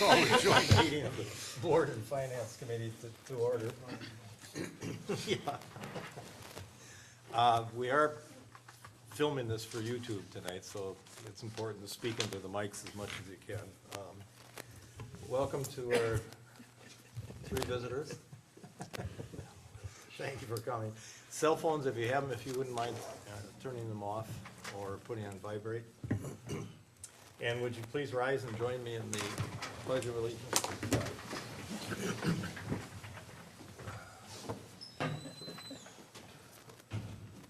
call the joint meeting of the Board and Finance Committee to order. Yeah. We are filming this for YouTube tonight, so it's important to speak into the mics as much as you can. Welcome to our three visitors. Thank you for coming. Cell phones, if you have them, if you wouldn't mind turning them off or putting on vibrate. And would you please rise and join me in the Pledge of Allegiance?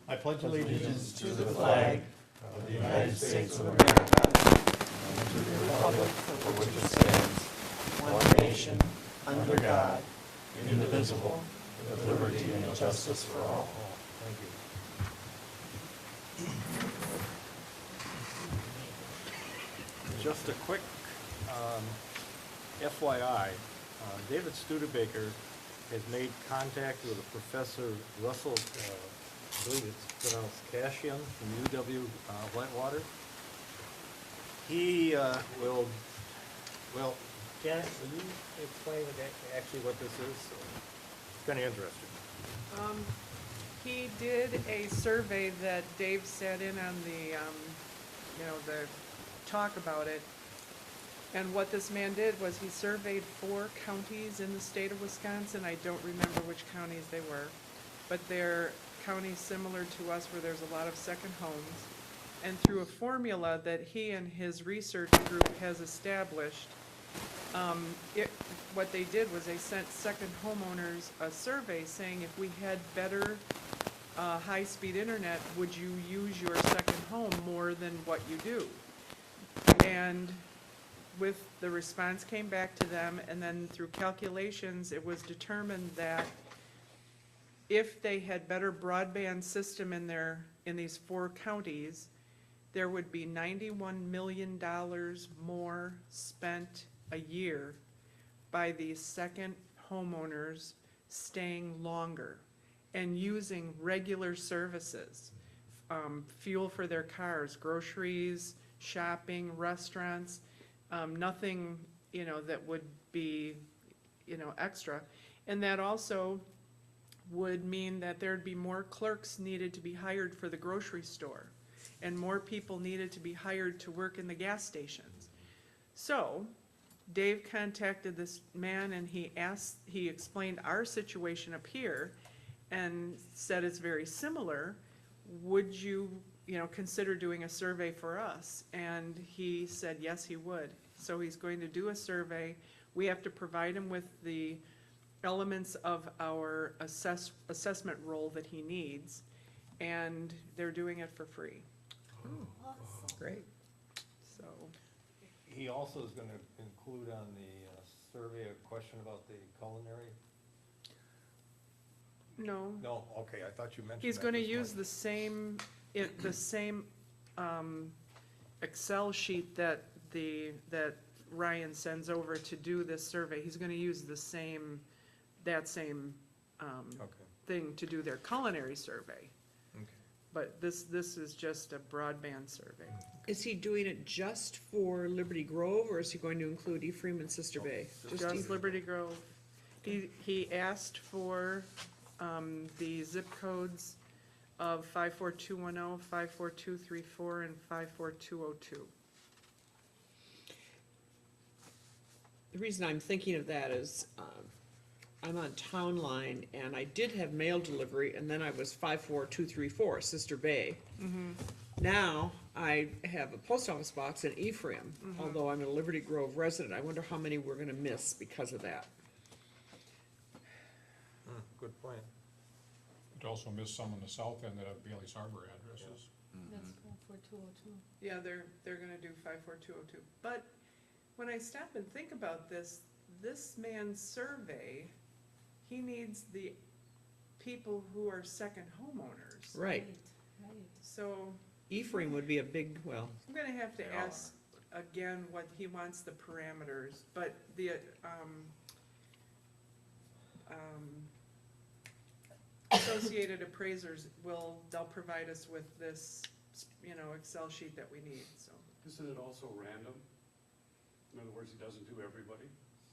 I pledge allegiance to the flag of the United States of America and to the republic for which it stands, one nation, under God, indivisible, with liberty and justice for all. Thank you. Just a quick FYI, David Studebaker has made contact with a Professor Russell, I believe it's pronounced Cashion from UW Whitewater. He will, well, Janet, will you explain actually what this is? Kind of interesting. He did a survey that Dave sat in on the, the talk about it. And what this man did was he surveyed 4 counties in the state of Wisconsin. I don't remember which counties they were, but they're counties similar to us where there's a lot of second homes. And through a formula that he and his research group has established, what they did was they sent second homeowners a survey saying if we had better high-speed internet, would you use your second home more than what you do? And with the response came back to them, and then through calculations, it was determined that if they had better broadband system in these 4 counties, there would be $91 million more spent a year by these second homeowners staying longer and using regular services, fuel for their cars, groceries, shopping, restaurants, nothing, that would be, extra. And that also would mean that there'd be more clerks needed to be hired for the grocery store, and more people needed to be hired to work in the gas stations. So Dave contacted this man and he explained our situation up here and said it's very similar. Would you, consider doing a survey for us? And he said yes, he would. So he's going to do a survey. We have to provide him with the elements of our assessment role that he needs, and they're doing it for free. Great. So, He also is going to include on the survey a question about the culinary. no. No, okay, I thought you mentioned He's that gonna this use morning. the same Excel sheet that Ryan sends over to do this survey. He's gonna use that same Okay, thing to do their culinary survey. okay. But this is just a broadband survey. Is he doing it just for Liberty Grove, or is he going to include Ephraim and Sister Bay? Just Liberty Grove. He asked for the zip codes of 54210, 54234, and 54202. The reason I'm thinking of that is, I'm on Town Line, and I did have mail delivery, and then I was 54234, Sister Bay. Now, I have a post office box in Ephraim, although I'm a Liberty Grove resident. I wonder how many we're gonna miss because of that. Good point. It also missed some on the south end that have Bailey's Harbor addresses. That's 44202. Yeah, they're gonna do 54202. But when I stop and think about this man's survey, he needs the people who are second homeowners. Right. Right. So Ephraim would be a big, well, I'm gonna have to They are. ask again what he wants the parameters, but the, Associated Appraisers they'll provide us with this, Excel sheet that we need, so. Isn't it also random? In other words, he doesn't do everybody?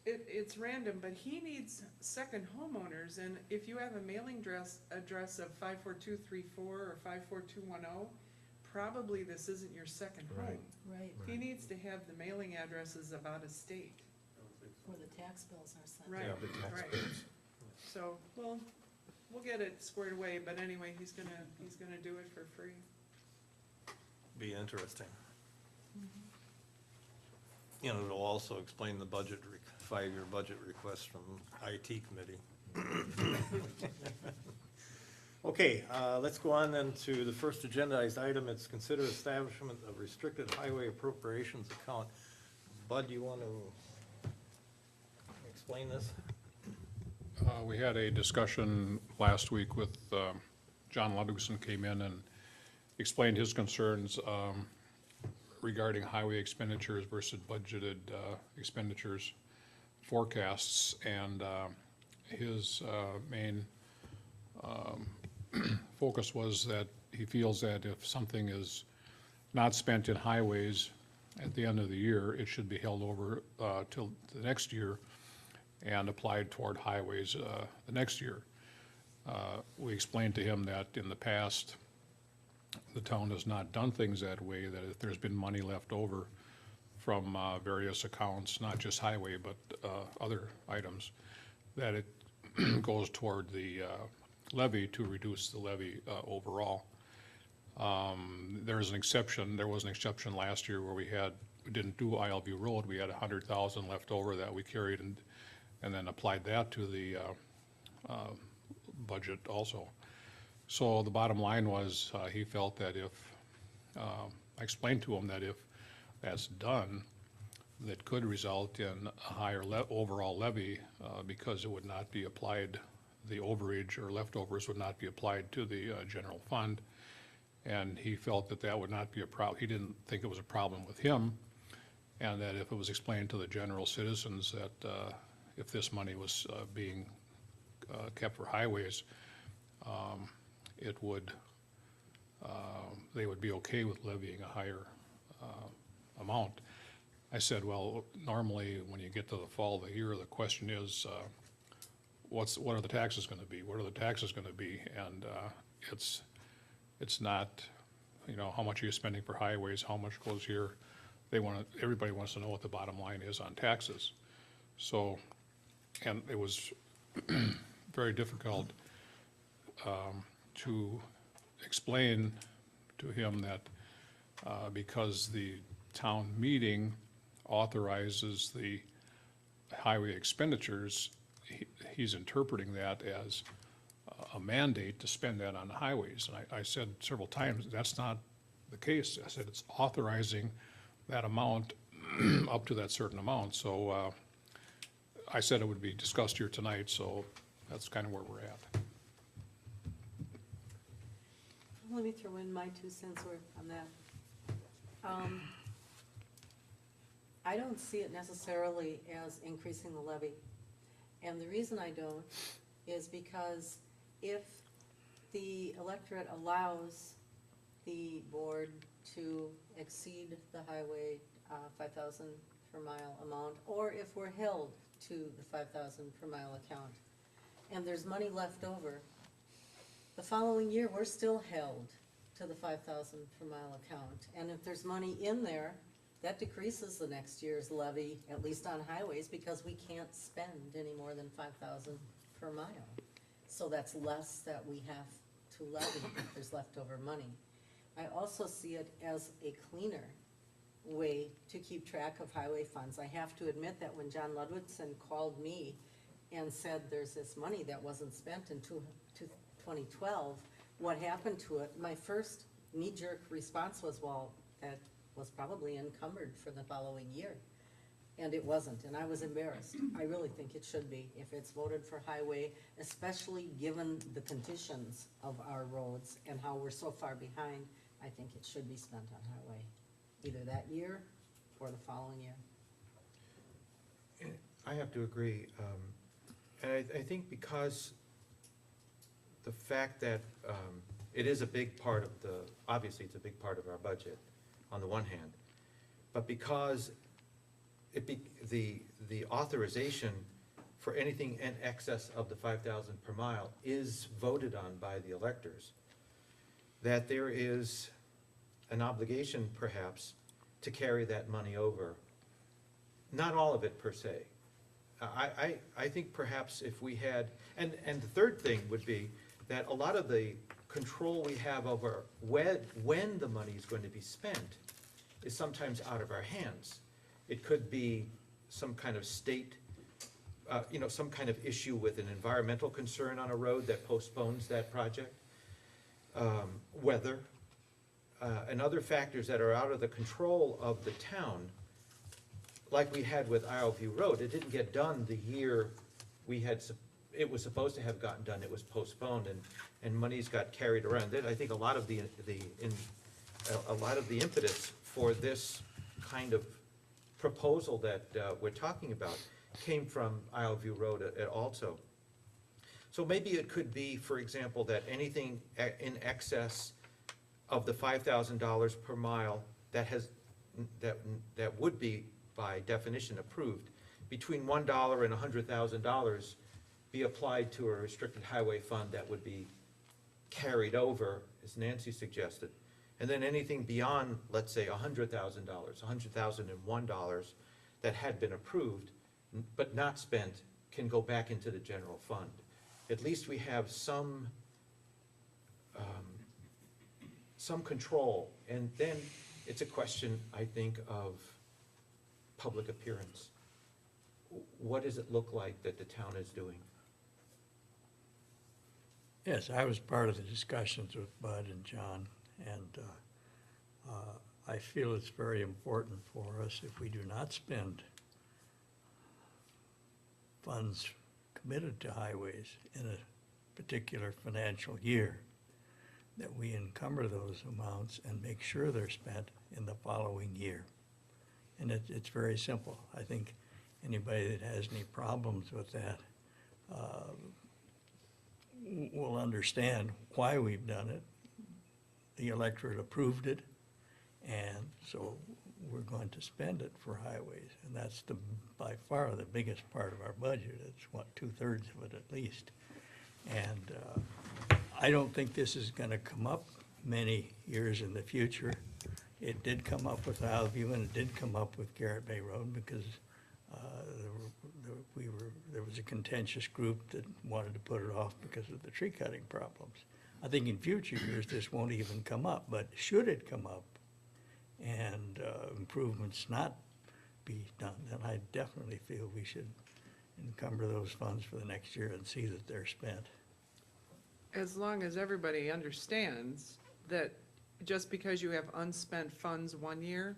It's random, but he needs second homeowners, and if you have a mailing address of 54234 or 54210, probably this isn't your second home. Right. Right, He needs to have the mailing addresses of out of state. I don't think so. where the tax bills are sent. Right, Yeah, the tax right. bills. So, well, we'll get it squared away, but anyway, he's gonna do it for free. Be interesting. You know, it'll also explain the budget, 5-year budget request from IT committee. Okay, let's go on then to the first agendized item. It's consider establishment of restricted highway appropriations account. Bud, you want to explain this? We had a discussion last week with, John Ludwigson came in and explained his concerns, regarding highway expenditures versus budgeted, expenditures forecasts, and, his, main, focus was that he feels that if something is not spent in highways at the end of the year, it should be held over, till the next year and applied toward highways, the next year. We explained to him that in the past, the town has not done things that way, that if there's been money left over from, various accounts, not just highway, but, other items, that it goes toward the, levy to reduce the levy, overall. There was an exception last year where we didn't do ILV Road, we had 100,000 left over that we carried and then applied that to the, budget also. So the bottom line was, he felt that if, I explained to him that if that's done, that could result in a higher overall levy, because it would not be applied, the overage or leftovers would not be applied to the, general fund. And he felt that that would not be a problem. He didn't think it was a problem with him, and that if it was explained to the general citizens that, if this money was, being, kept for highways, it would, they would be okay with levying a higher, amount. I said, well, normally when you get to the fall of the year, the question is, what are the taxes gonna be? What are the taxes gonna be? And, it's not, you know, how much are you spending for highways, how much goes here? Everybody wants to know what the bottom line is on taxes. So, and it was very difficult, to explain to him that, because the town meeting authorizes the highway expenditures, he's interpreting that as a mandate to spend that on the highways. And I said several times, that's not the case. I said it's authorizing that amount up to that certain amount. So, I said it would be discussed here tonight, so that's kind of where we're at. Let me throw in my 2 cents worth on that. I don't see it necessarily as increasing the levy. And the reason I don't is because if the electorate allows the board to exceed the highway 5,000 per mile amount, or if we're held to the 5,000 per mile account, and there's money left over, the following year, we're still held to the 5,000 per mile account. And if there's money in there, that decreases the next year's levy, at least on highways, because we can't spend any more than 5,000 per mile. So that's less that we have to levy if there's leftover money. I also see it as a cleaner way to keep track of highway funds. I have to admit that when John Ludwigson called me and said there's this money that wasn't spent in 2012, what happened to it, my first knee-jerk response was, well, that was probably encumbered for the following year. And it wasn't, and I was embarrassed. I really think it should be, if it's voted for highway, especially given the conditions of our roads and how we're so far behind, I think it should be spent on highway, either that year or the following year. I have to agree, and I think because the fact that, it is a big part of obviously it's a big part of our budget, on the one hand, but because the authorization for anything in excess of the 5,000 per mile is voted on by the electors, that there is an obligation perhaps to carry that money over. Not all of it per se. I think perhaps if we had, and the third thing would be that a lot of the control we have over when the money is going to be spent is sometimes out of our hands. It could be some kind of state, some kind of issue with an environmental concern on a road that postpones that project. Weather, and other factors that are out of the control of the town, like we had with Isle View Road. It didn't get done the year it was supposed to have gotten done. It was postponed, and monies got carried around. Then I think a lot of the impetus for this kind of proposal that we're talking about came from Isle View Road also. So maybe it could be, for example, that anything in excess of the $5,000 per mile that would be by definition approved, between $1 and $100,000 be applied to a restricted highway fund that would be carried over, as Nancy suggested. And then anything beyond, let's say, $100,000, $100,001 that had been approved but not spent can go back into the general fund. At least we have some control. And then it's a question, I think, of public appearance. What does it look like that the town is doing? Yes, I was part of the discussions with Bud and John, and I feel it's very important for us, if we do not spend funds committed to highways in a particular financial year, that we encumber those amounts and make sure they're spent in the following year. And it's very simple. I think anybody that has any problems with that will understand why we've done it. The electorate approved it, and so we're going to spend it for highways. And that's by far the biggest part of our budget. It's what, 2/3 of it at least. And I don't think this is gonna come up many years in the future. It did come up with Isle View, and it did come up with Garrett Bay Road, because there was a contentious group that wanted to put it off because of the tree cutting problems. I think in future years, this won't even come up, but should it come up and improvements not be done, then I definitely feel we should encumber those funds for the next year and see that they're spent. As long as everybody understands that just because you have unspent funds one year,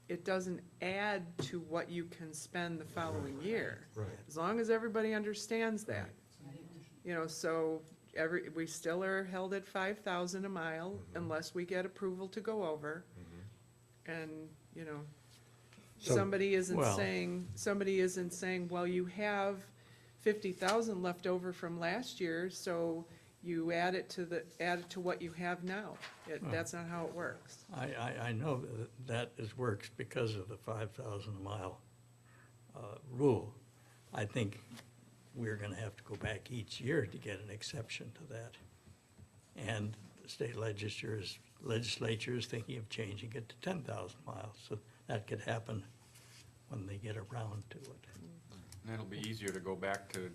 it doesn't add to what you can spend the following year. Right. As long as everybody understands that. So we still are held at 5,000 a mile unless we get approval to go over. And, So- somebody isn't Well- saying, well, you have 50,000 left over from last year, so you add it to what you have now. That's not how it works. I know that works because of the 5,000 a mile rule. I think we're gonna have to go back each year to get an exception to that. And the state legislature is thinking of changing it to 10,000 miles, so that could happen when they get around to it. And it'll be easier to go back to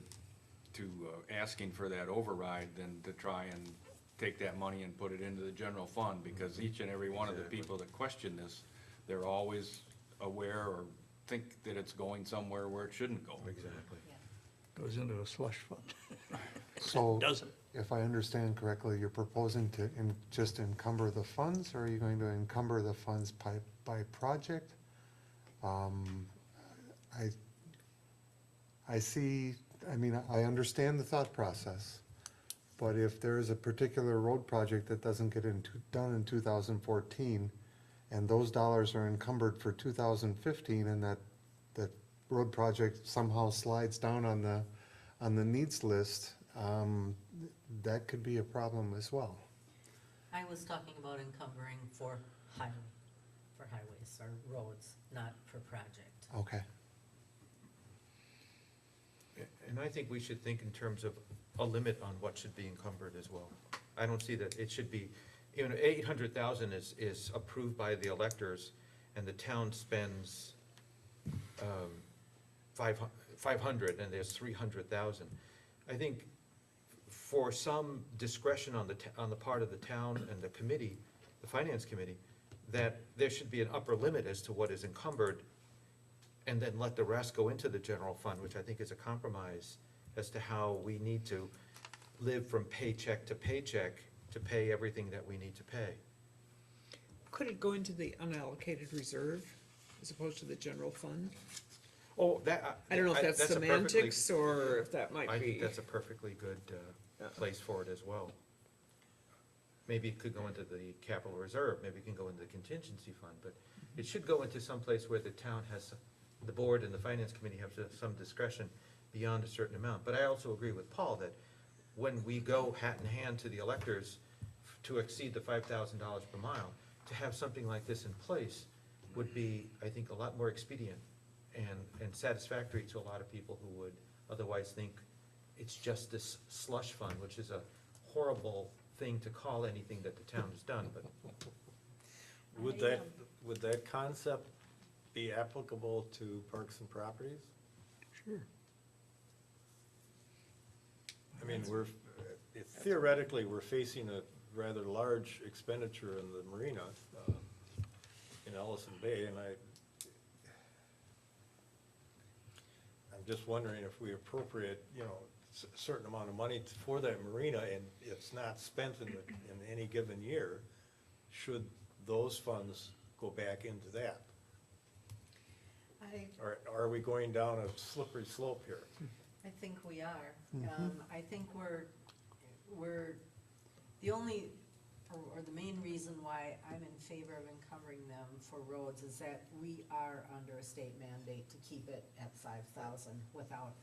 asking for that override than to try and take that money and put it into the general fund, because each and every one of the people that question this, they're always aware or think that it's going somewhere where it shouldn't go. Exactly. Goes into a slush fund. So, Doesn't. if I understand correctly, you're proposing to just encumber the funds, or are you going to encumber the funds by project? I see, I understand the thought process, but if there is a particular road project that doesn't get done in 2014, and those dollars are encumbered for 2015, and that road project somehow slides down on the needs list, that could be a problem as well. I was talking about encumbering for highway, for highways or roads, not per project. Okay. And I think we should think in terms of a limit on what should be encumbered as well. I don't see that it should be, 800,000 is approved by the electors, and the town spends 500, and there's 300,000. I think for some discretion on the part of the town and the committee, the finance committee, that there should be an upper limit as to what is encumbered, and then let the rest go into the general fund, which I think is a compromise as to how we need to live from paycheck to paycheck to pay everything that we need to pay. Could it go into the unallocated reserve as opposed to the general fund? Oh, that. I don't know if that's a perfectly- semantics or if that might I be. think that's a perfectly good place for it as well. Maybe it could go into the capital reserve, maybe it can go into the contingency fund, but it should go into some place where the town has, the board and the finance committee have some discretion beyond a certain amount. But I also agree with Paul that when we go hat in hand to the electors to exceed the $5,000 per mile, to have something like this in place would be, I think, a lot more expedient and satisfactory to a lot of people who would otherwise think it's just this slush fund, which is a horrible thing to call anything that the town has done, but Would that concept be applicable to parks and properties? Sure. I mean, theoretically, we're facing a rather large expenditure in the marina, in Ellison Bay, and I'm just wondering if we appropriate, a certain amount of money for that marina, and it's not spent in any given year, should those funds go back into that? Or are we going down a slippery slope here? I think we are. I think we're, the only, or the main reason why I'm in favor of encumbering them for roads is that we are under a state mandate to keep it at 5,000 without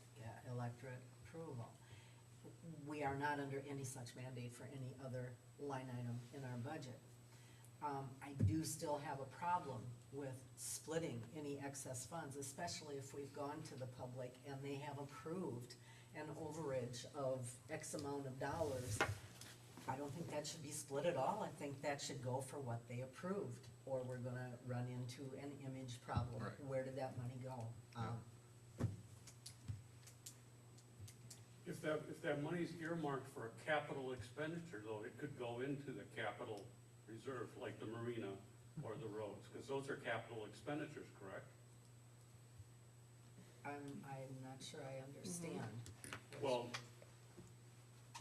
electorate approval. We are not under any such mandate for any other line item in our budget. I do still have a problem with splitting any excess funds, especially if we've gone to the public and they have approved an overage of X amount of dollars. I don't think that should be split at all. I think that should go for what they approved, or we're gonna run into an image problem. Right. Where did that money go? If that money's earmarked for a capital expenditure, though, it could go into the capital reserve, like the marina or the roads, because those are capital expenditures, correct? I'm not sure I understand. Well,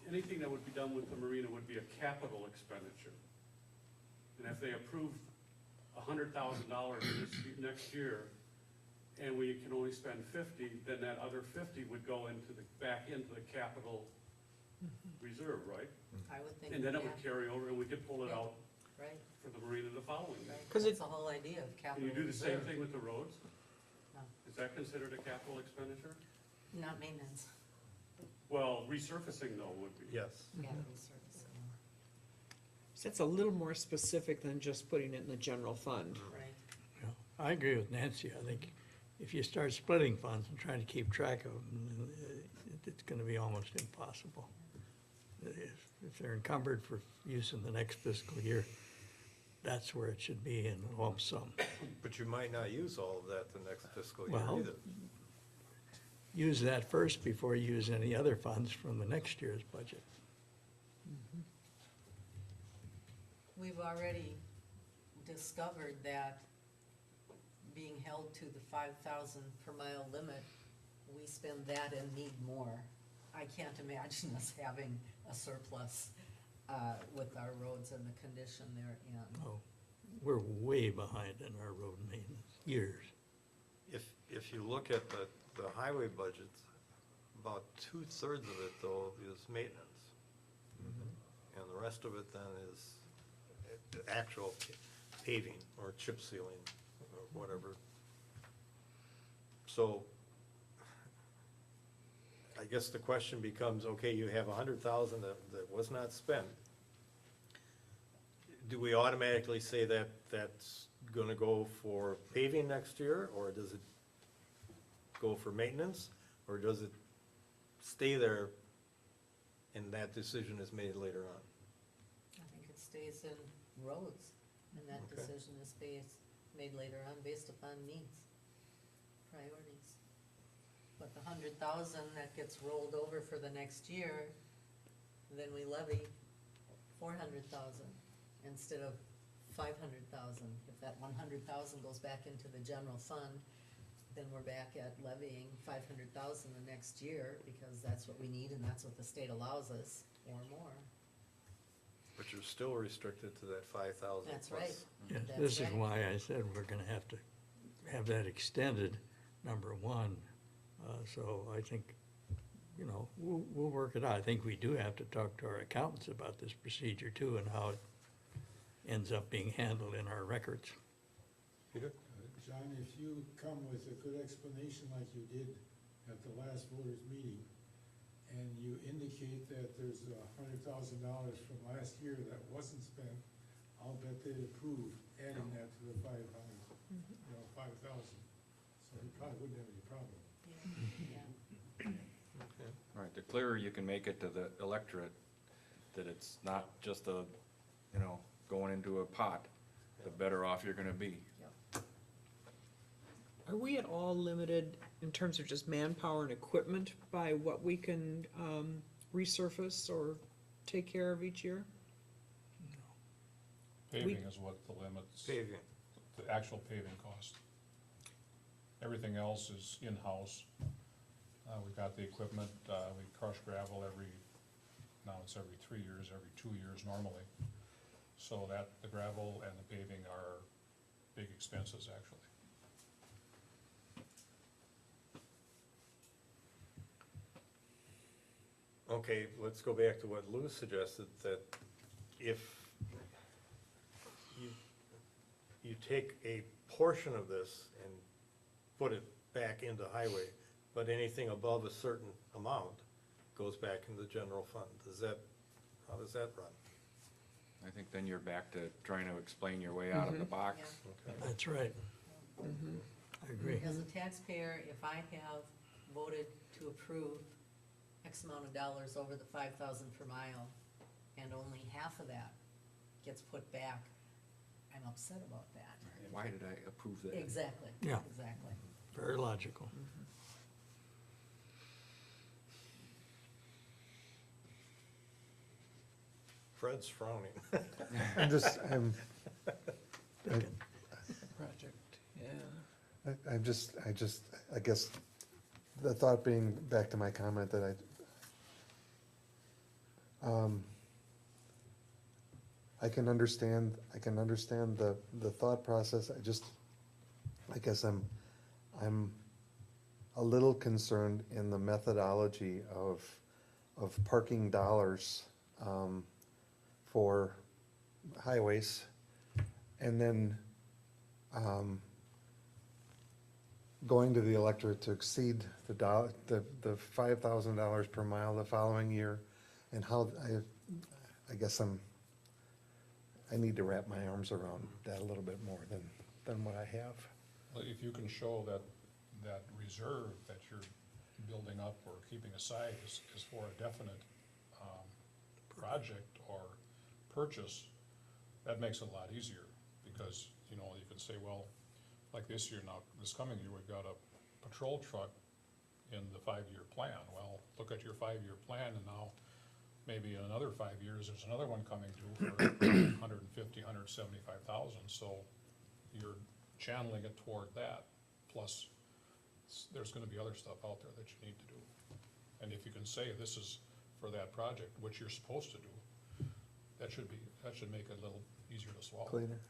anything that would be done with the marina would be a capital expenditure. And if they approve $100,000 next year, and we can only spend 50, then that other 50 would go back into the capital reserve, right? I would think. And then it would yeah, carry over, and we could pull it out Right, for the marina the following year. right. 'Cause That's the whole idea of Can capital you do the same reserve. thing with the roads? No. Is that considered a capital expenditure? Not maintenance, Well, resurfacing though would be. Yes. capital service, So that's a little more specific than just putting it in the general fund. right. Yeah, I agree with Nancy. I think if you start splitting funds and trying to keep track of them, it's gonna be almost impossible. If they're encumbered for use in the next fiscal year, that's where it should be in a lump sum. But you might not use all of that the next fiscal year Well, either. Use that first before you use any other funds from the next year's budget. We've already discovered that being held to the 5,000 per mile limit, we spend that and need more. I can't imagine us having a surplus with our roads and the condition they're in. Oh, we're way behind in our road maintenance, years. If you look at the highway budgets, about 2/3 of it though is maintenance. And the rest of it then is actual paving or chip sealing or whatever. So I guess the question becomes, okay, you have 100,000 that was not spent. Do we automatically say that that's gonna go for paving next year, or does it go for maintenance, or does it stay there and that decision is made later on? I think it stays in roads, and that Okay. decision is made later on based upon needs, priorities. But the 100,000 that gets rolled over for the next year, then we levy 400,000 instead of 500,000. If that 100,000 goes back into the general fund, then we're back at levying 500,000 the next year, because that's what we need and that's what the state allows us, or more. But you're still restricted to that 5,000 That's plus. right. Yes, That's this is right. why I said we're gonna have to have that extended, number one. So I think, you know, we'll work it out. I think we do have to talk to our accountants about this procedure too, and how it ends up being handled in our records. Peter? John, if you come with a good explanation like you did at the last voters meeting, and you indicate that there's $100,000 from last year that wasn't spent, I'll bet they'd approve adding that to the 5,000. So you probably wouldn't have any problem. Yeah. All right, the clearer you can make it to the electorate, that it's not just a, you know, going into a pot, the better off you're gonna be. Are we at all limited in terms of just manpower and equipment by what we can resurface or take care of each year? Paving is what the limits, Paving. the actual paving cost. Everything else is in-house. We've got the equipment, we crush gravel now it's every 3 years, every 2 years normally. So that, the gravel and the paving are big expenses, actually. Okay, let's go back to what Lou suggested, that if you take a portion of this and put it back into highway, but anything above a certain amount goes back in the general fund, how does that run? I think then you're back to trying to explain your way out of the box. Yeah. Okay. That's right. I agree. As a taxpayer, if I have voted to approve X amount of dollars over the 5,000 per mile, and only half of that gets put back, I'm upset about that. Why did I approve that? Exactly. Yeah. Exactly. Very logical. Fred's frowning. I'm just, Project, yeah. I guess, the thought being, back to my comment that I can understand the thought process, I guess I'm a little concerned in the methodology of parking dollars, for highways, and then, going to the electorate to exceed the $5,000 per mile the following year, and how, I guess I need to wrap my arms around that a little bit more than what I have. Well, if you can show that reserve that you're building up or keeping aside is for a definite project or purchase, that makes it a lot easier, because, you know, you can say, well, like this year now, this coming year, we've got a patrol truck in the 5-year plan. Well, look at your 5-year plan, and now maybe in another 5 years, there's another one coming due for 150, 175,000, so you're channeling it toward that, plus there's gonna be other stuff out there that you need to do. And if you can say this is for that project, which you're supposed to do, that should make it a little easier to swallow. Cleaner.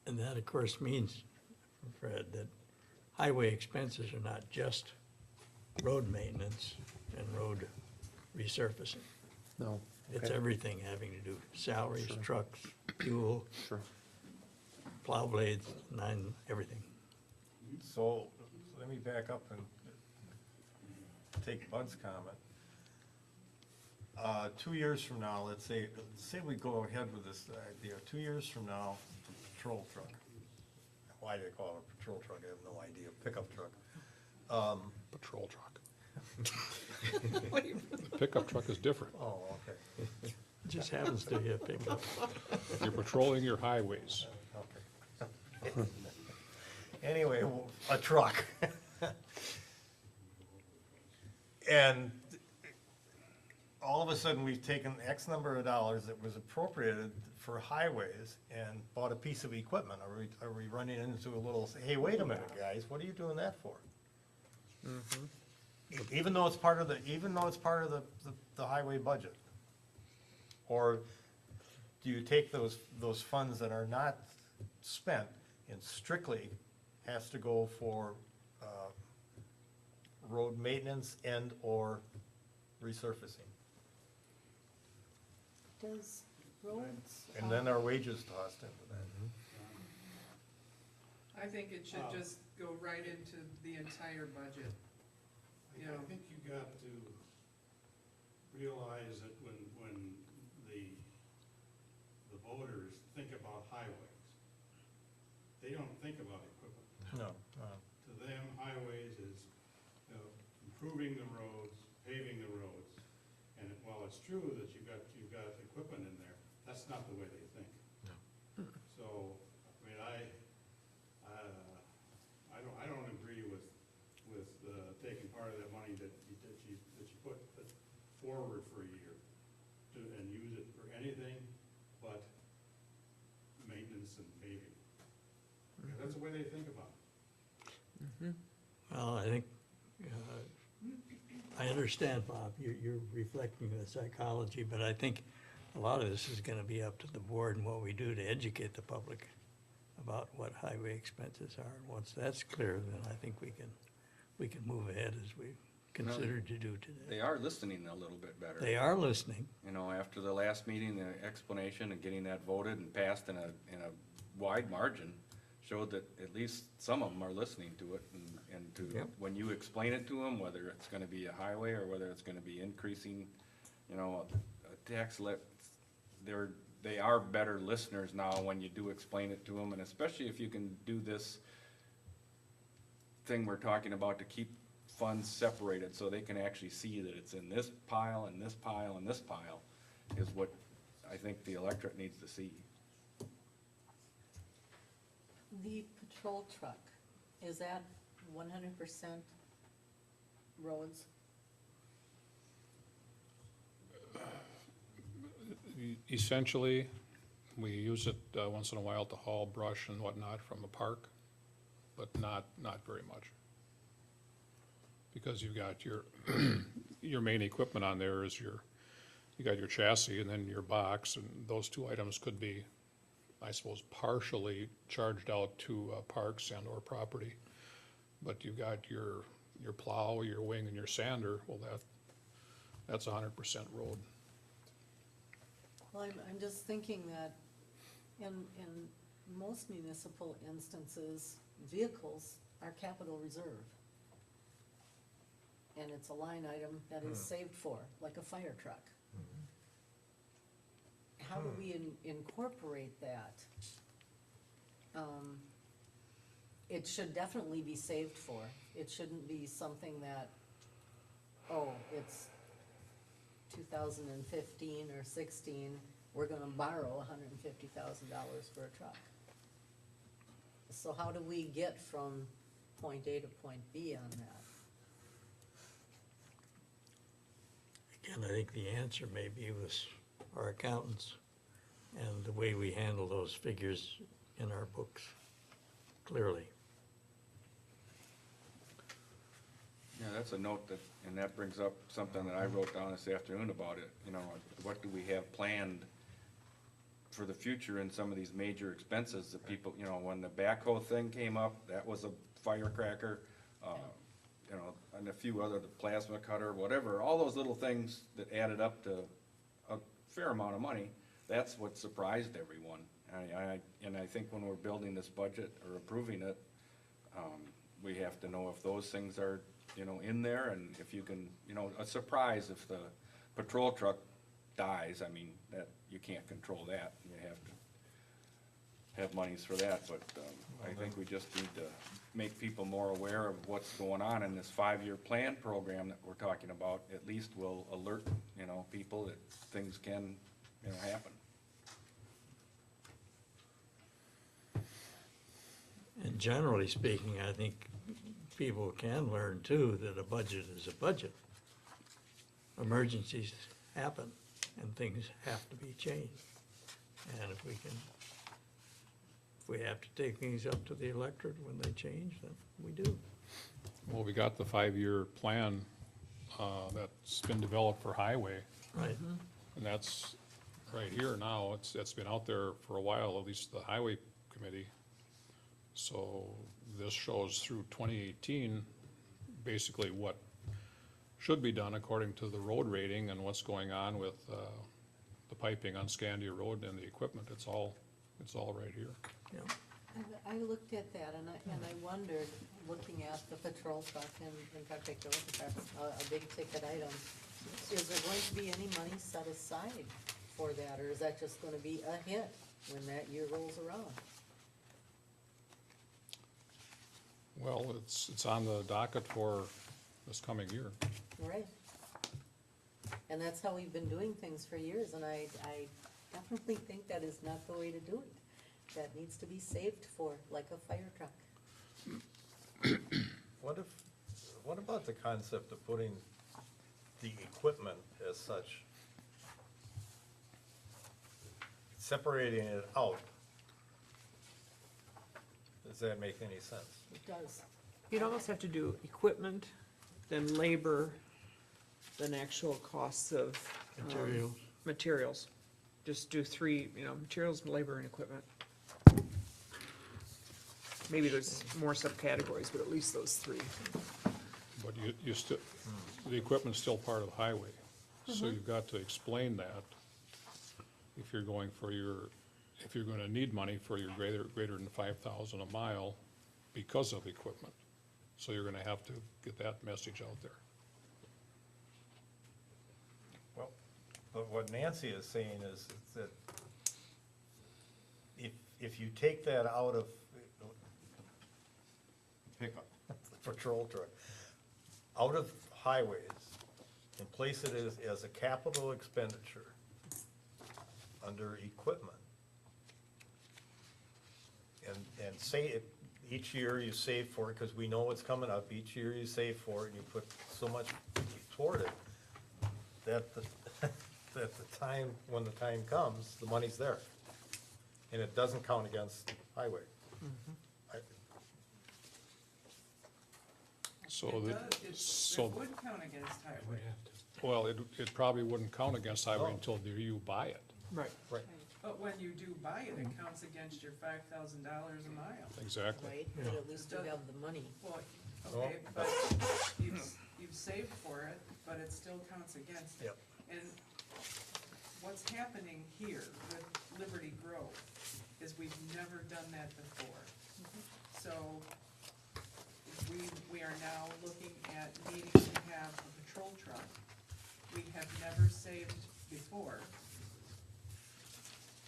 And that, of course, means, Fred, that highway expenses are not just road maintenance and road resurfacing. No. It's Okay. everything having to do, salaries, Sure. trucks, fuel, Sure. plow blades, everything. So, let me back up and take Bud's comment. 2 years from now, let's say we go ahead with this idea, 2 years from now, patrol truck. Why do they call it a patrol truck? I have no idea, pickup truck. Patrol truck. The pickup truck is different. Oh, okay, It just happens to be a pickup. You're patrolling your highways. okay. Anyway, a truck. And all of a sudden, we've taken X number of dollars that was appropriated for highways and bought a piece of equipment. Are we running into a little, hey, wait a minute, guys, what are you doing that for? Even though it's part of the highway budget? Or do you take those funds that are not spent and strictly has to go for, road maintenance and/or resurfacing? Does roads? And then our wages tossed into that. I think it should just go right into the entire budget. You know, I think you got to realize that when the voters think about highways, they don't think about equipment. No. To them, highways is, you know, improving the roads, paving the roads. And while it's true that you've got equipment in there, that's not the way they think. So, I mean, I don't agree with taking part of that money that you put forward for a year and use it for anything but maintenance and paving. Because that's the way they think about it. Well, I think, I understand, Bob, you're reflecting the psychology, but I think a lot of this is gonna be up to the board and what we do to educate the public about what highway expenses are. And once that's clear, then I think we can move ahead as we considered to do today. They are listening a little bit better. They are listening. You know, after the last meeting, the explanation and getting that voted and passed in a wide margin showed that at least some of them are listening to it and to, Yep. when you explain it to them, whether it's gonna be a highway or whether it's gonna be increasing, you know, a tax they are better listeners now when you do explain it to them, and especially if you can do this thing we're talking about to keep funds separated so they can actually see that it's in this pile and this pile and this pile is what I think the electorate needs to see. The patrol truck, is that 100% roads? Essentially, we use it once in a while to haul brush and whatnot from a park, but not very much. Because you've got your, your main equipment on there is you got your chassis and then your box, and those two items could be, I suppose, partially charged out to parks and or property. But you've got your plow, your wing, and your sander, well, that's 100% road. Well, I'm just thinking that in most municipal instances, vehicles are capital reserve. And it's a line item that is saved for, like a fire truck. How do we incorporate that? It should definitely be saved for. It shouldn't be something that, oh, it's 2015 or 16, we're gonna borrow $150,000 for a truck. So how do we get from point A to point B on that? Again, I think the answer may be with our accountants and the way we handle those figures in our books, clearly. Yeah, that's a note and that brings up something that I wrote down this afternoon about it, you know, what do we have planned for the future in some of these major expenses that people, you know, when the backhoe thing came up, that was a firecracker, you know, and a few other, the plasma cutter, whatever, all those little things that added up to a fair amount of money, that's what surprised everyone. And I think when we're building this budget or approving it, we have to know if those things are, you know, in there, and if you can, you know, a surprise if the patrol truck dies, I mean, that, you can't control that, you have to have monies for that, but, I think we just need to make people more aware of what's going on in this 5-year plan program that we're talking about. At least will alert, people that things can, happen. And generally speaking, I think people can learn too that a budget is a budget. Emergencies happen and things have to be changed. And if we have to take things up to the electorate when they change, then we do. Well, we got the 5-year plan, that's been developed for highway, Right. and that's right here now, it's been out there for a while, at least the highway committee. So this shows through 2018, basically what should be done according to the road rating and what's going on with, the piping on Scandia Road and the equipment, it's all right here. Yeah. I looked at that and I wondered, looking at the patrol truck in particular, because that's a big ticket item, is there going to be any money set aside for that, or is that just gonna be a hit when that year rolls around? Well, it's on the docket for this coming year. Right. And that's how we've been doing things for years, and I definitely think that is not the way to do it. That needs to be saved for, like a fire truck. What about the concept of putting the equipment as such, separating it out? Does that make any sense? It does. You'd almost have to do equipment, then labor, then actual costs of. Materials. Materials. Just do three, materials, labor, and equipment. Maybe there's more subcategories, but at least those three. But you still, the equipment's still part of highway, so you've got to explain that if you're going for if you're gonna need money for your greater than 5,000 a mile because of equipment. So you're gonna have to get that message out there. Well, but what Nancy is saying is that if you take that out of, pick up the patrol truck, out of highways and place it as a capital expenditure under equipment, and say it, each year you save for it, because we know what's coming up, each year you save for it, and you put so much toward it, that the time, when the time comes, the money's there. And it doesn't count against highway. I- So It that, does, so, it would count against highway. well, it probably wouldn't count against highway No. until you buy it. Right. Right. But when you do buy it, it counts against your $5,000 a mile. Exactly. Right, but at least you have the money. Well, okay, but you've saved for it, but it still counts against it. Yep. And what's happening here with Liberty Grove is we've never done that before. So we are now looking at needing to have a patrol truck. We have never saved before.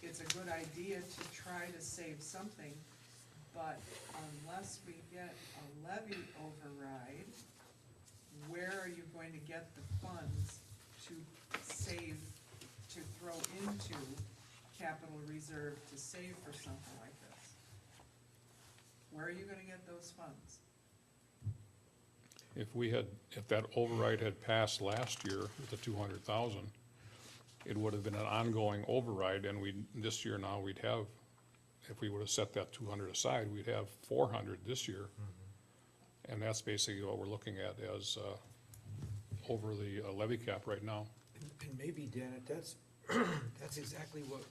It's a good idea to try to save something, but unless we get a levy override, where are you going to get the funds to save, to throw into capital reserve to save for something like this? Where are you gonna get those funds? If that override had passed last year with the 200,000, it would have been an ongoing override, and this year now we'd have, if we would have set that 200 aside, we'd have 400 this year. And that's basically what we're looking at as, over the levy cap right now. And maybe, Janet, that's exactly what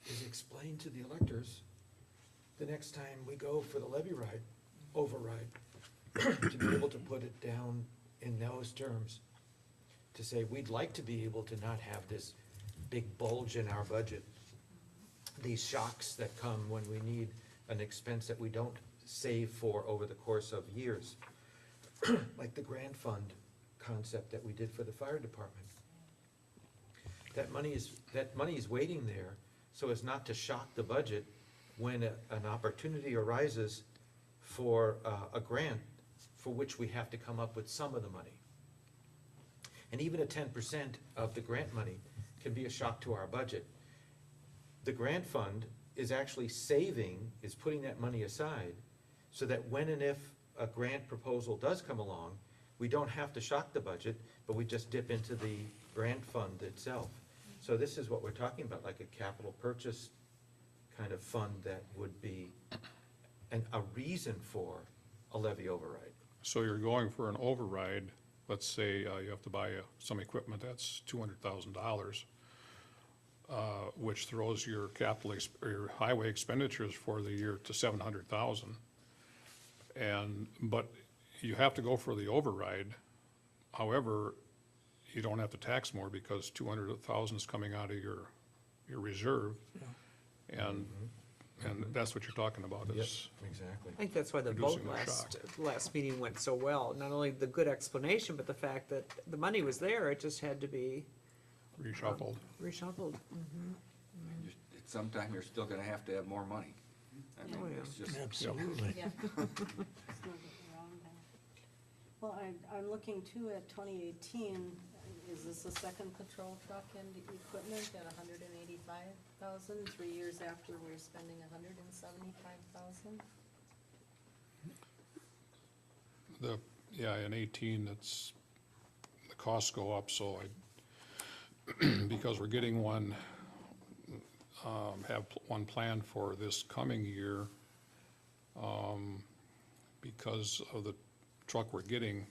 is explained to the electors the next time we go for the levy override, to be able to put it down in those terms, to say, we'd like to be able to not have this big bulge in our budget, these shocks that come when we need an expense that we don't save for over the course of years, like the grant fund concept that we did for the fire department. That money is waiting there so as not to shock the budget when an opportunity arises for a grant for which we have to come up with some of the money. And even a 10% of the grant money can be a shock to our budget. The grant fund is actually is putting that money aside so that when and if a grant proposal does come along, we don't have to shock the budget, but we just dip into the grant fund itself. So this is what we're talking about, like a capital purchase kind of fund that would be a reason for a levy override. So you're going for an override, let's say you have to buy some equipment that's $200,000, which throws your or your highway expenditures for the year to $700,000. But you have to go for the override. However, you don't have to tax more because 200,000 is coming out of your reserve. And that's what you're talking about is, Exactly. I think that's why the vote Reducing the last meeting went so well. Not only the good explanation, but the fact that the money was there, it just had to be reshuffled. reshuffled. Sometime you're still gonna have to have more money. I mean, Oh, yeah. it's just, Absolutely. Yeah. It's not getting around that. Well, I'm looking too at 2018, is this a second patrol truck and equipment at 185,000, 3 years after we're spending 175,000? In 18, the costs go up, so because we're getting one, have one planned for this coming year, because of the truck we're getting,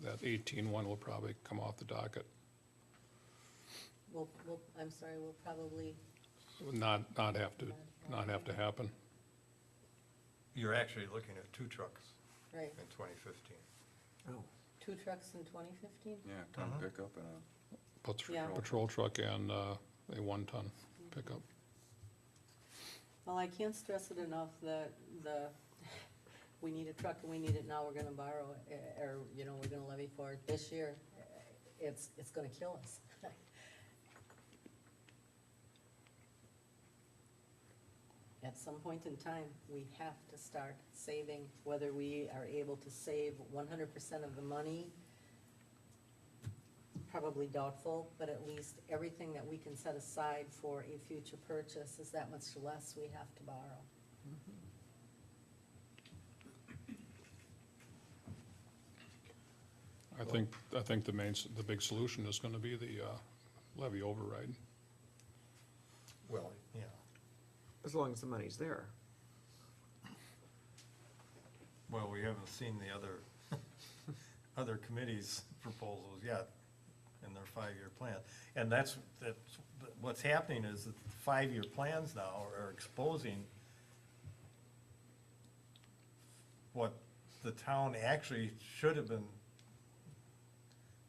that 18 one will probably come off the docket. I'm sorry, we'll probably, Not have to happen. You're actually looking at two trucks right, in 2015. Oh, 2 trucks in 2015? yeah, ton pickup and Yeah. Patrol truck and a 1-ton pickup. Well, I can't stress it enough that we need a truck and we need it now, we're gonna borrow it, or, we're gonna levy for it this year. It's gonna kill us. At some point in time, we have to start saving, whether we are able to save 100% of the money, probably doubtful, but at least everything that we can set aside for a future purchase is that much less we have to borrow. I think the big solution is gonna be the levy override. Well, yeah. as long as the money's there. Well, we haven't seen the other committees' proposals yet in their 5-year plan. And that's what's happening is that the 5-year plans now are exposing what the town actually should have been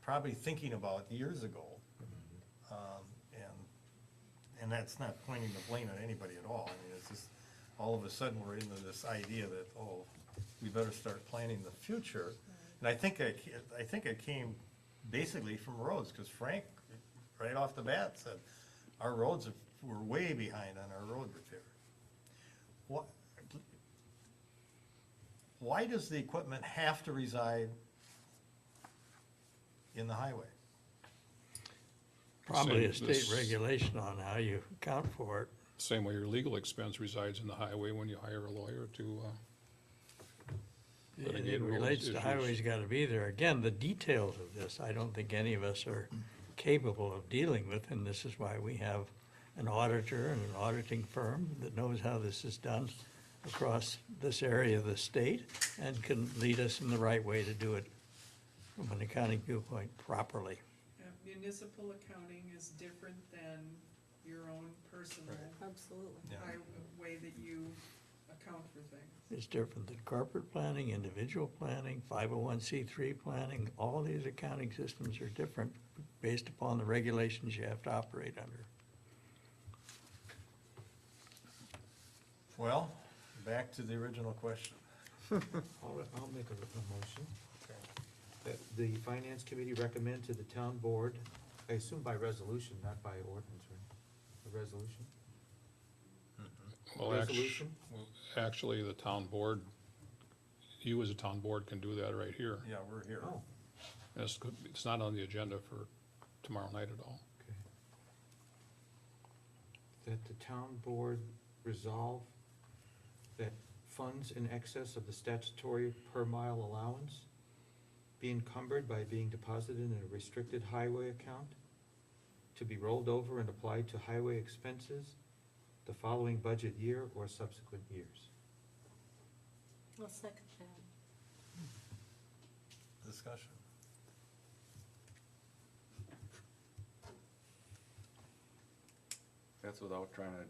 probably thinking about years ago. And that's not pointing the blame at anybody at all. I mean, it's just, all of a sudden, we're into this idea that, we better start planning the future. And I think it came basically from roads, because Frank, right off the bat, said, our roads were way behind on our road repair. Why does the equipment have to reside in the highway? Probably a Same- state regulation on how you account for it. Same way your legal expense resides in the highway when you hire a lawyer to, It litigate roads relates to issues. highways gotta be there. Again, the details of this, I don't think any of us are capable of dealing with, and this is why we have an auditor and an auditing firm that knows how this is done across this area of the state and can lead us in the right way to do it from an accounting viewpoint properly. Municipal accounting is different than your own personal Absolutely. Yeah. way that you account for things. It's different than corporate planning, individual planning, 501c3 planning. All these accounting systems are different based upon the regulations you have to operate under. Well, back to the original question. I'll make a motion that the finance committee recommend to the town board I assume by resolution, not by ordinance, right? A resolution? Well, Resolution? actually, the town board, you as a town board can do that right here. Yeah, we're here. Oh, It's not on the agenda for tomorrow night at all. okay. That the town board resolve that funds in excess of the statutory per mile allowance be encumbered by being deposited in a restricted highway account to be rolled over and applied to highway expenses the following budget year or subsequent years. I'll second that. Discussion. That's without trying to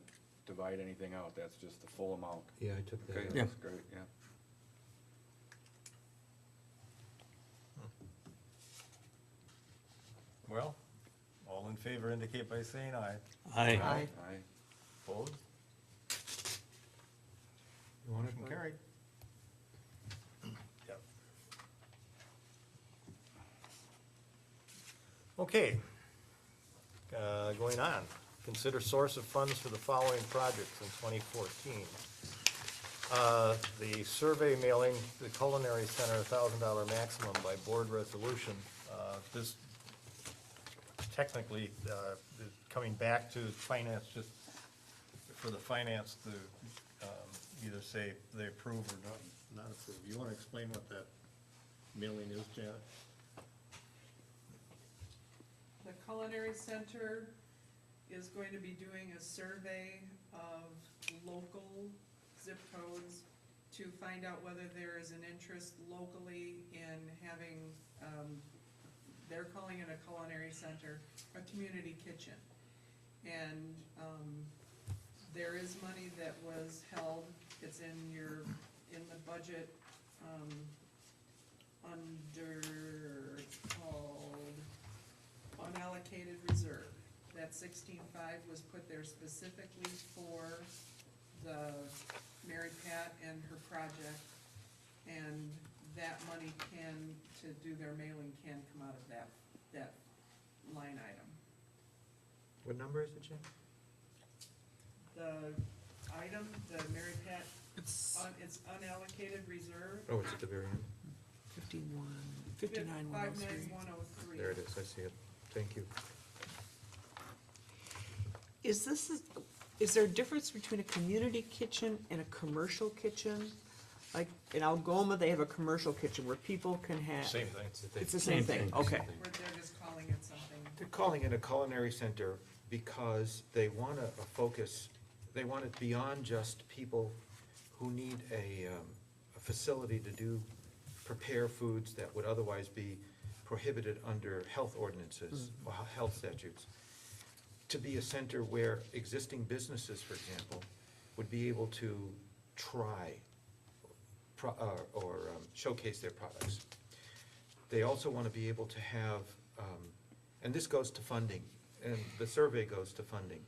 divide anything out, that's just the full amount. Yeah, I took Okay, that. that's great, yeah. Well, all in favor indicate by saying aye. Aye. Aye. Opposed? You want it, Motion Bud? carried. Yep. Okay. Going on, consider source of funds for the following projects in 2014. The survey mailing, the Culinary Center, $1,000 maximum by board resolution. This technically, coming back to finance, just for the finance to either say they approve or not approve. You want to explain what that mailing is, Janet? The Culinary Center is going to be doing a survey of local zip codes to find out whether there is an interest locally in having, they're calling it a culinary center, a community kitchen. And, there is money that was held, it's in the budget, under, it's called unallocated reserve. That 16.5 was put there specifically for the Mary Pat and her project. And that money can, to do their mailing, can come out of that line item. What number is it, Jim? The item, the Mary Pat, it's unallocated reserve. Oh, it's at the very end. 59103. There it is, I see it. Thank you. Is there a difference between a community kitchen and a commercial kitchen? Like in Algoma, they have a commercial kitchen where people can have. Same thing. It's the same thing, okay. Where they're just calling it something. They're calling it a culinary center because they want to focus, they want it beyond just people who need a facility to prepare foods that would otherwise be prohibited under health ordinances or health statutes. To be a center where existing businesses, for example, would be able to try or showcase their products. They also want to be able to have, and this goes to funding, and the survey goes to funding.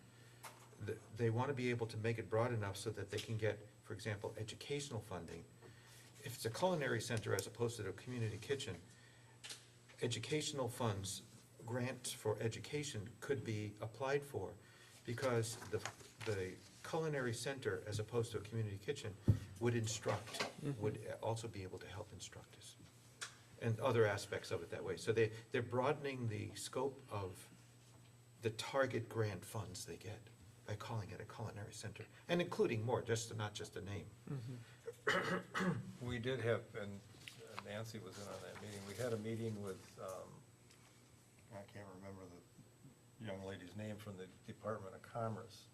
They want to be able to make it broad enough so that they can get, for example, educational funding. If it's a culinary center as opposed to a community kitchen, educational funds, grants for education could be applied for, because the culinary center, as opposed to a community kitchen, would instruct, would also be able to help instruct us, and other aspects of it that way. So they're broadening the scope of the target grant funds they get by calling it a culinary center, and including more, not just a name. We did have, and Nancy was in on that meeting, we had a meeting with, I can't remember the young lady's name from the Department of Commerce.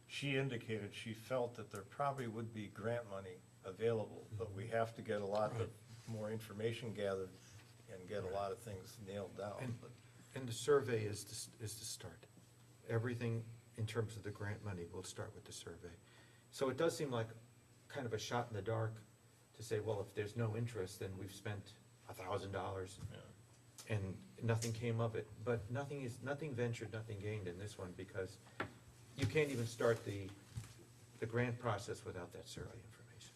She indicated she felt that there probably would be grant money available, but we have to get a lot of more information gathered and get a lot of things nailed down. And the survey is the start. Everything in terms of the grant money will start with the survey. So it does seem like kind of a shot in the dark to say, well, if there's no interest, then we've spent $1,000 and nothing came of it. But nothing ventured, nothing gained in this one, because you can't even start the grant process without that survey information.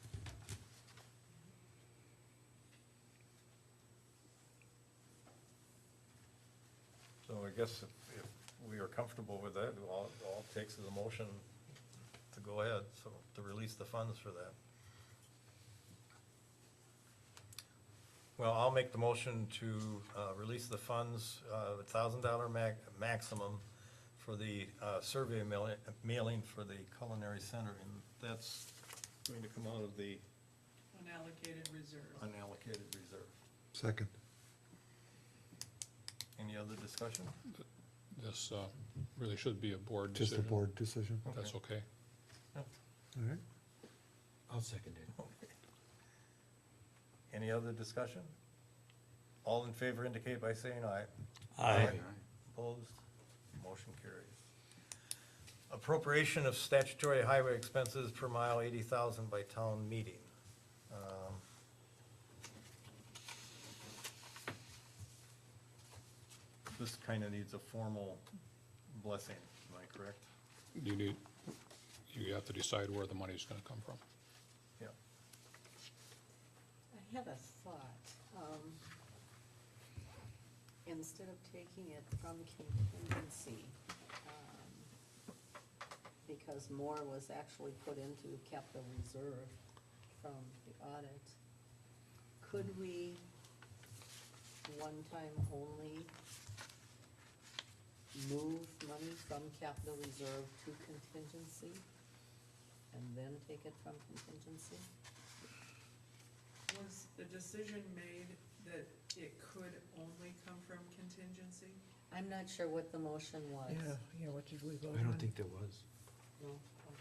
So I guess if we are comfortable with that, all it takes is a motion to go ahead, so to release the funds for that. Well, I'll make the motion to release the funds, $1,000 maximum for the survey mailing for the culinary center, and that's going to come out of the Unallocated reserve. unallocated reserve. Second. Any other discussion? This really should be a board Just decision. a board decision. If that's okay. All right. I'll second it. Any other discussion? All in favor indicate by saying aye. Aye. Opposed? Motion carries. Appropriation of statutory highway expenses per mile, 80,000 by town meeting. This kind of needs a formal blessing, am I correct? You have to decide where the money's gonna come from. Yeah. I had a thought, instead of taking it from contingency, because more was actually put into capital reserve from the audit, could we, one time only, move money from capital reserve to contingency, and then take it from contingency? Was the decision made that it could only come from contingency? I'm not sure what the motion was. Yeah, what did we vote I don't think there was. No?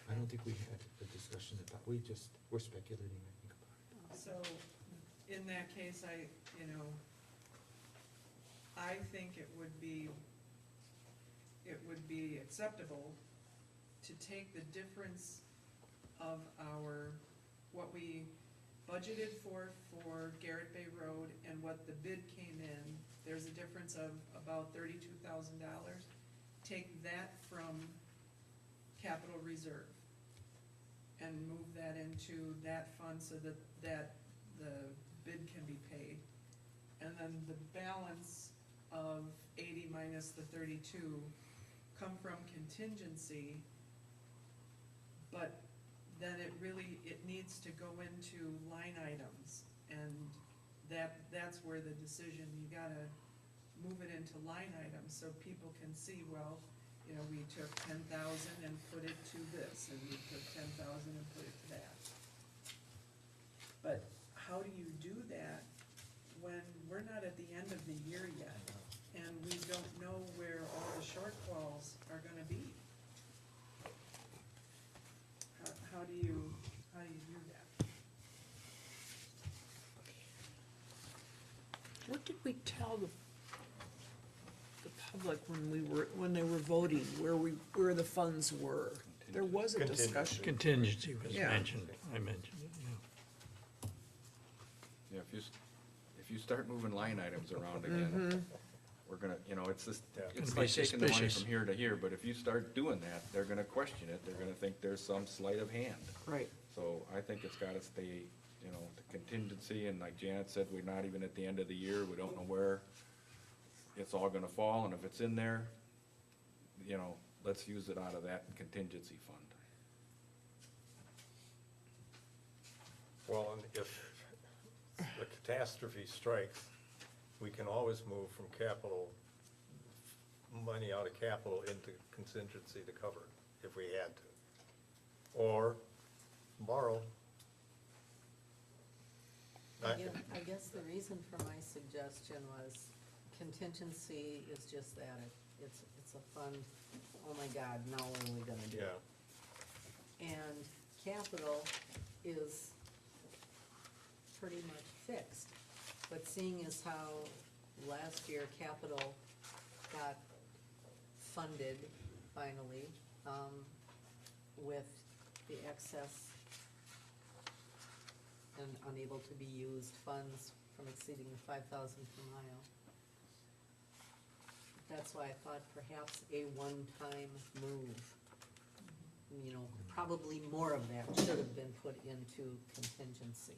I don't think we had a discussion about, we're speculating, I think, about it. So, in that case, I think it would be acceptable to take the difference of what we budgeted for Garrett Bay Road and what the bid came in. There's a difference of about $32,000. Take that from capital reserve and move that into that fund so that the bid can be paid. And then the balance of 80 minus the 32 come from contingency, but then it needs to go into line items, and that's where the decision, you gotta move it into line items so people can see, well, we took 10,000 and put it to this, and we took 10,000 and put it to that. But how do you do that when we're not at the end of the year yet, and we don't know where all the shortfalls are gonna be? How do you do that? What did we tell the public when they were voting, where the funds were? There was a discussion. Contingency was Yeah. mentioned, I mentioned it, yeah. Yeah, if you start moving line items around again, we're gonna, it's just, it's Gonna be like taking the money suspicious. from here to here, but if you start doing that, they're gonna question it, they're gonna think there's some sleight of hand. Right. So I think it's gotta stay, the contingency, and like Janet said, we're not even at the end of the year, we don't know where it's all gonna fall, and if it's in there, let's use it out of that contingency fund. Well, and if the catastrophe strikes, we can always move from capital, money out of capital into contingency to cover it, if we had to. Or borrow. I guess the reason for my suggestion was contingency is just that, it's a fund, oh my God, now what are we gonna do? Yeah, And capital is pretty much fixed, but seeing as how last year capital got funded finally, with the excess and unable to be used funds from exceeding the 5,000 per mile. That's why I thought perhaps a one-time move, probably more of that should have been put into contingency.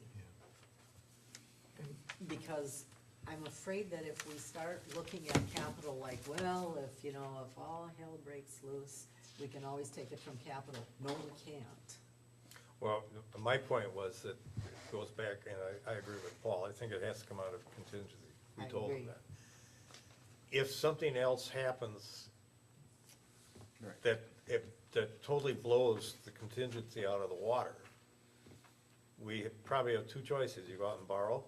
Because I'm afraid that if we start looking at capital like, well, if, you know, if all hell breaks loose, we can always take it from capital. No, we can't. Well, my point was that it goes back, and I agree with Paul, I think it has to come out of contingency. We I told him agree. that. If something else happens that totally blows the contingency out of the water, we probably have two choices. You go out and borrow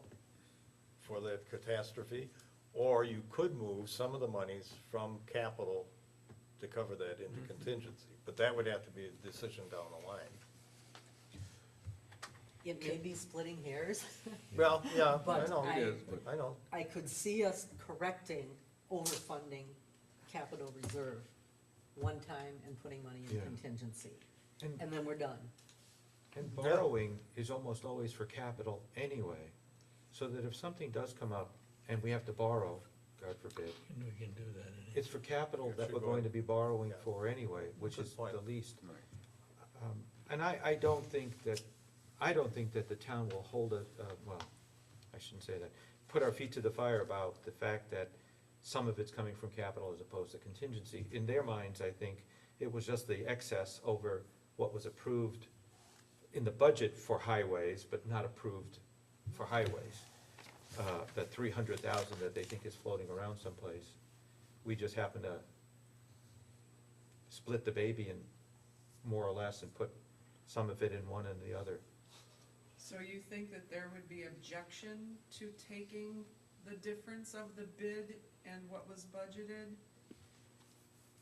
for that catastrophe, or you could move some of the monies from capital to cover that into contingency. But that would have to be a decision down the line. It may be splitting hairs. Well, yeah, I But know, I- it is, but I know. I could see us correcting overfunding capital reserve one time and putting money in Yeah. contingency. And- And then we're done. And borrowing is almost always for capital anyway, so that if something does come up and we have to borrow, God forbid, And we can do that. it's for capital It that should we're go going in. to be borrowing Yeah. for anyway, which Good is point. the least. And I don't think that the town will hold it, well, I shouldn't say that, put our feet to the fire about the fact that some of it's coming from capital as opposed to contingency. In their minds, I think it was just the excess over what was approved in the budget for highways, but not approved for highways. That 300,000 that they think is floating around someplace. We just happen to split the baby in more or less and put some of it in one and the other. So you think that there would be objection to taking the difference of the bid and what was budgeted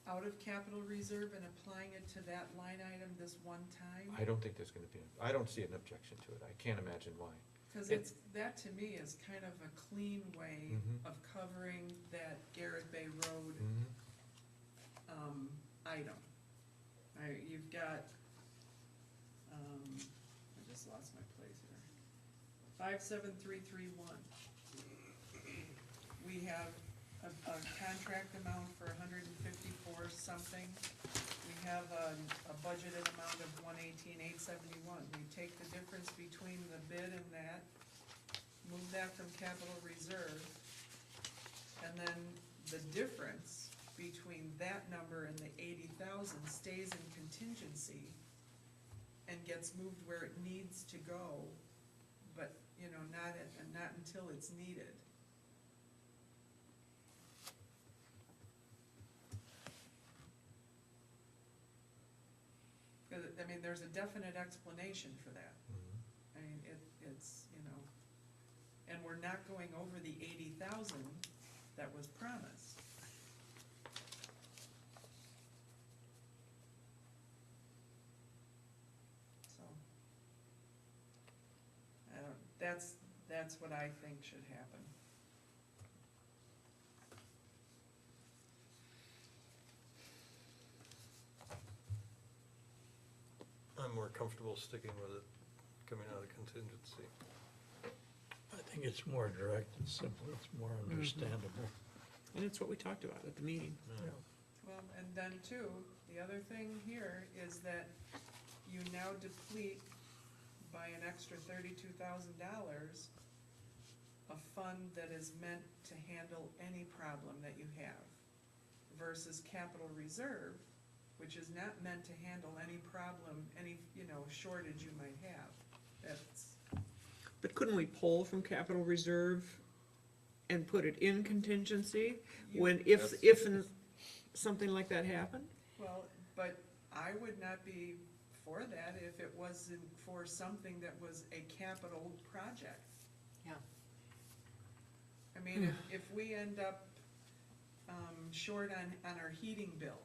out of capital reserve and applying it to that line item this one time? I don't think there's gonna be, I don't see an objection to it. I can't imagine why. Cause It- it's, that to me is kind of a clean way Mhm. of covering that Garrett Bay Road, item. You've got, I just lost my place here. 57331. We have a contract amount for 154 something. We have a budgeted amount of 118,871. We take the difference between the bid and that, move that from capital reserve, and then the difference between that number and the 80,000 stays in contingency and gets moved where it needs to go, but, you know, not until it's needed. Cause, I mean, there's a definite explanation for that. I mean, it's, you know, and we're not going over the 80,000 that was promised. So, I don't, that's what I think should happen. I'm more comfortable sticking with it coming out of contingency. I think it's more direct and simple, it's more understandable. And it's what we talked about at the meeting. Well, and then too, the other thing here is that you now deplete by an extra $32,000 a fund that is meant to handle any problem that you have versus capital reserve, which is not meant to handle any problem, any, you know, shortage you might have. That's, But couldn't we pull from capital reserve and put it in contingency when, if something like that happened? well, but I would not be for that if it wasn't for something that was a capital project. Yeah. I mean, if we end up, short on our heating bill,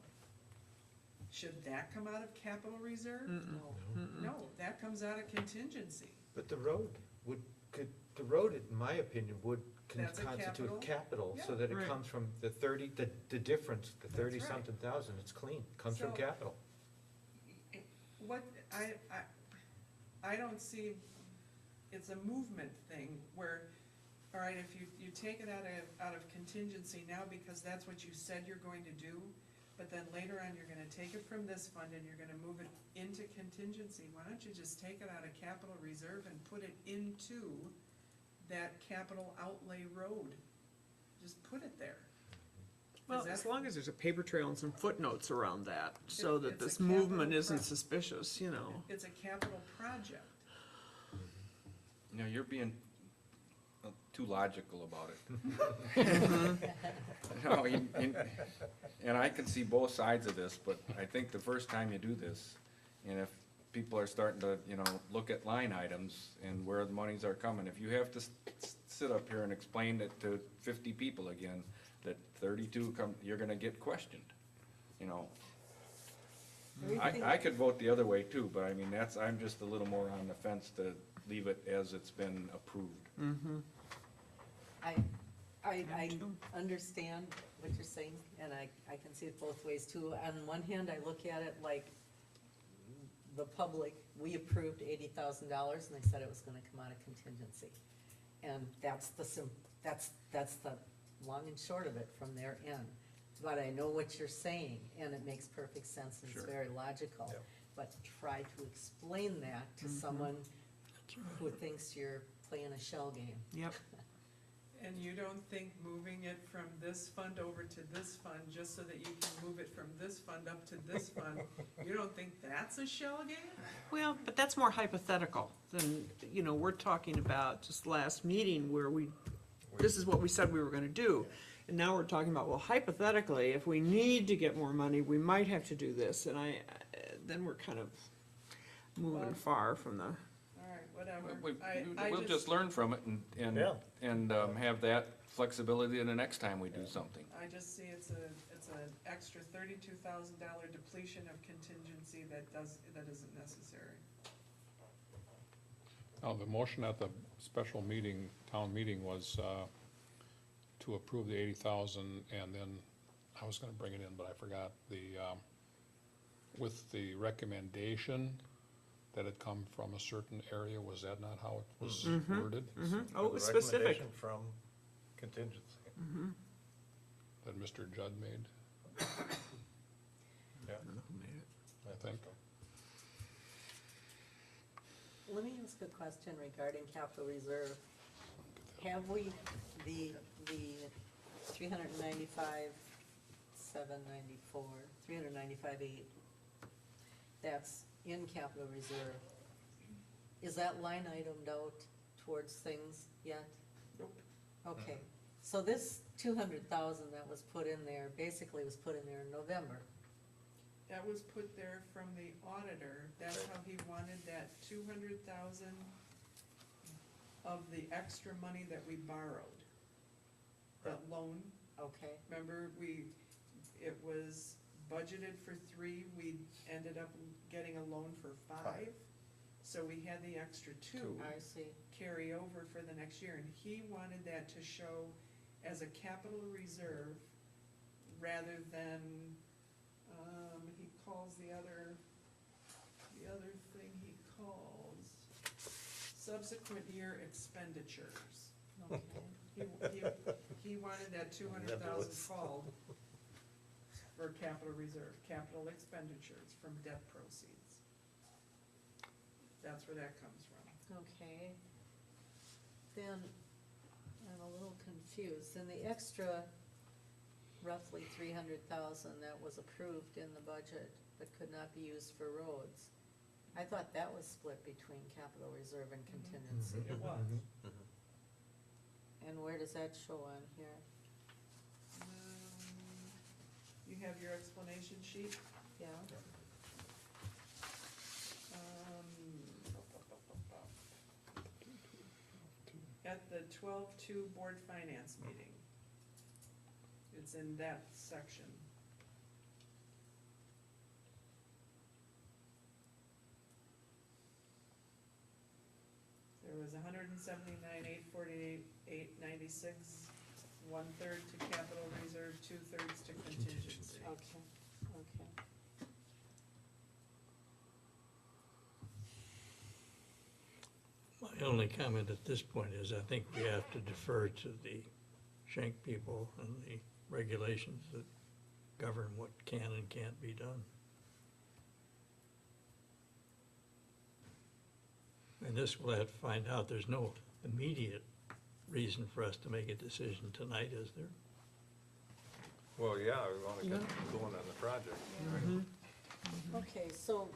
should that come out of capital reserve? No. No, that comes out of contingency. But the road the road, in my opinion, would That's a constitute capital, so Yeah. that it Right. comes from the 30, the difference, the That's right. 30-something thousand, it's clean, comes from So- capital. What, I don't see, it's a movement thing where, all right, if you take it out of contingency now because that's what you said you're going to do, but then later on you're gonna take it from this fund and you're gonna move it into contingency, why don't you just take it out of capital reserve and put it into that capital outlay road. Just put it there. 'Cause Well, that's- as long as there's a paper trail and some footnotes around that, so that It's a this movement capital isn't pro- suspicious, you know. It's a capital project. You know, you're being too logical about it. No, and I can see both sides of this, but I think the first time you do this, and if people are starting to, you know, look at line items and where the monies are coming, if you have to sit up here and explain it to 50 people again, that 32 you're gonna get questioned, you know. Everything- I could vote the other way too, but I mean, I'm just a little more on the fence to leave it as it's been approved. I understand what you're saying, and I can see it both ways too. On one hand, I look at it like the public, we approved $80,000, and they said it was gonna come out of contingency. And that's the long and short of it from their end. But I know what you're saying, and it makes perfect sense, and it's Sure. very logical. Yep. But try to explain that to someone who thinks you're playing a shell game. Yep. And you don't think moving it from this fund over to this fund, just so that you can move it from this fund up to this fund, you don't think that's a shell game? Well, but that's more hypothetical than, you know, we're talking about just last meeting where this is what we said we were gonna do. And now we're talking about, well, hypothetically, if we need to get more money, we might have to do this, and then we're kind of moving Well- far from the, All right, whatever. We'll just learn from it Yeah. and have that flexibility the next time we do something. I just see it's an extra $32,000 depletion of contingency that isn't necessary. Now, the motion at the special meeting, town meeting, was to approve the 80,000, and then, I was gonna bring it in, but I forgot, with the recommendation that it come from a certain area, was that not how it was worded? oh, it was The specific. recommendation from contingency. That Mr. Judd made, Yeah. I think. Let me ask a question regarding capital reserve. Have we, the 395,794, 395,8, that's in capital reserve, is that line itemed out towards things yet? Nope. Okay, so this 200,000 that was put in there, basically was put in there in November. That was put there from the auditor, that's how he wanted that 200,000 of the extra money that we borrowed. That loan, Okay, remember, it was budgeted for 3, we ended up getting a loan for 5. So we had the extra 2 I see. carry over for the next year, and he wanted that to show as a capital reserve rather than, he calls the other thing he calls subsequent year expenditures. Okay. He wanted that 200,000 Nebulous. called for capital reserve, capital expenditures from debt proceeds. That's where that comes from. Okay. Then, I'm a little confused, and the extra roughly 300,000 that was approved in the budget but could not be used for roads, I thought that was split between capital reserve and contingency. It was. And where does that show on here? You have your explanation sheet? Yeah, At the 12-2 board finance meeting. It's in that section. There was 179,848,896, 1/3 to capital reserve, 2/3 to contingency. okay, okay. My only comment at this point is I think we have to defer to the Schenck people and the regulations that govern what can and can't be done. And this we'll have to find out, there's no immediate reason for us to make a decision tonight, is there? Well, yeah, we wanna get going on the project. Okay, so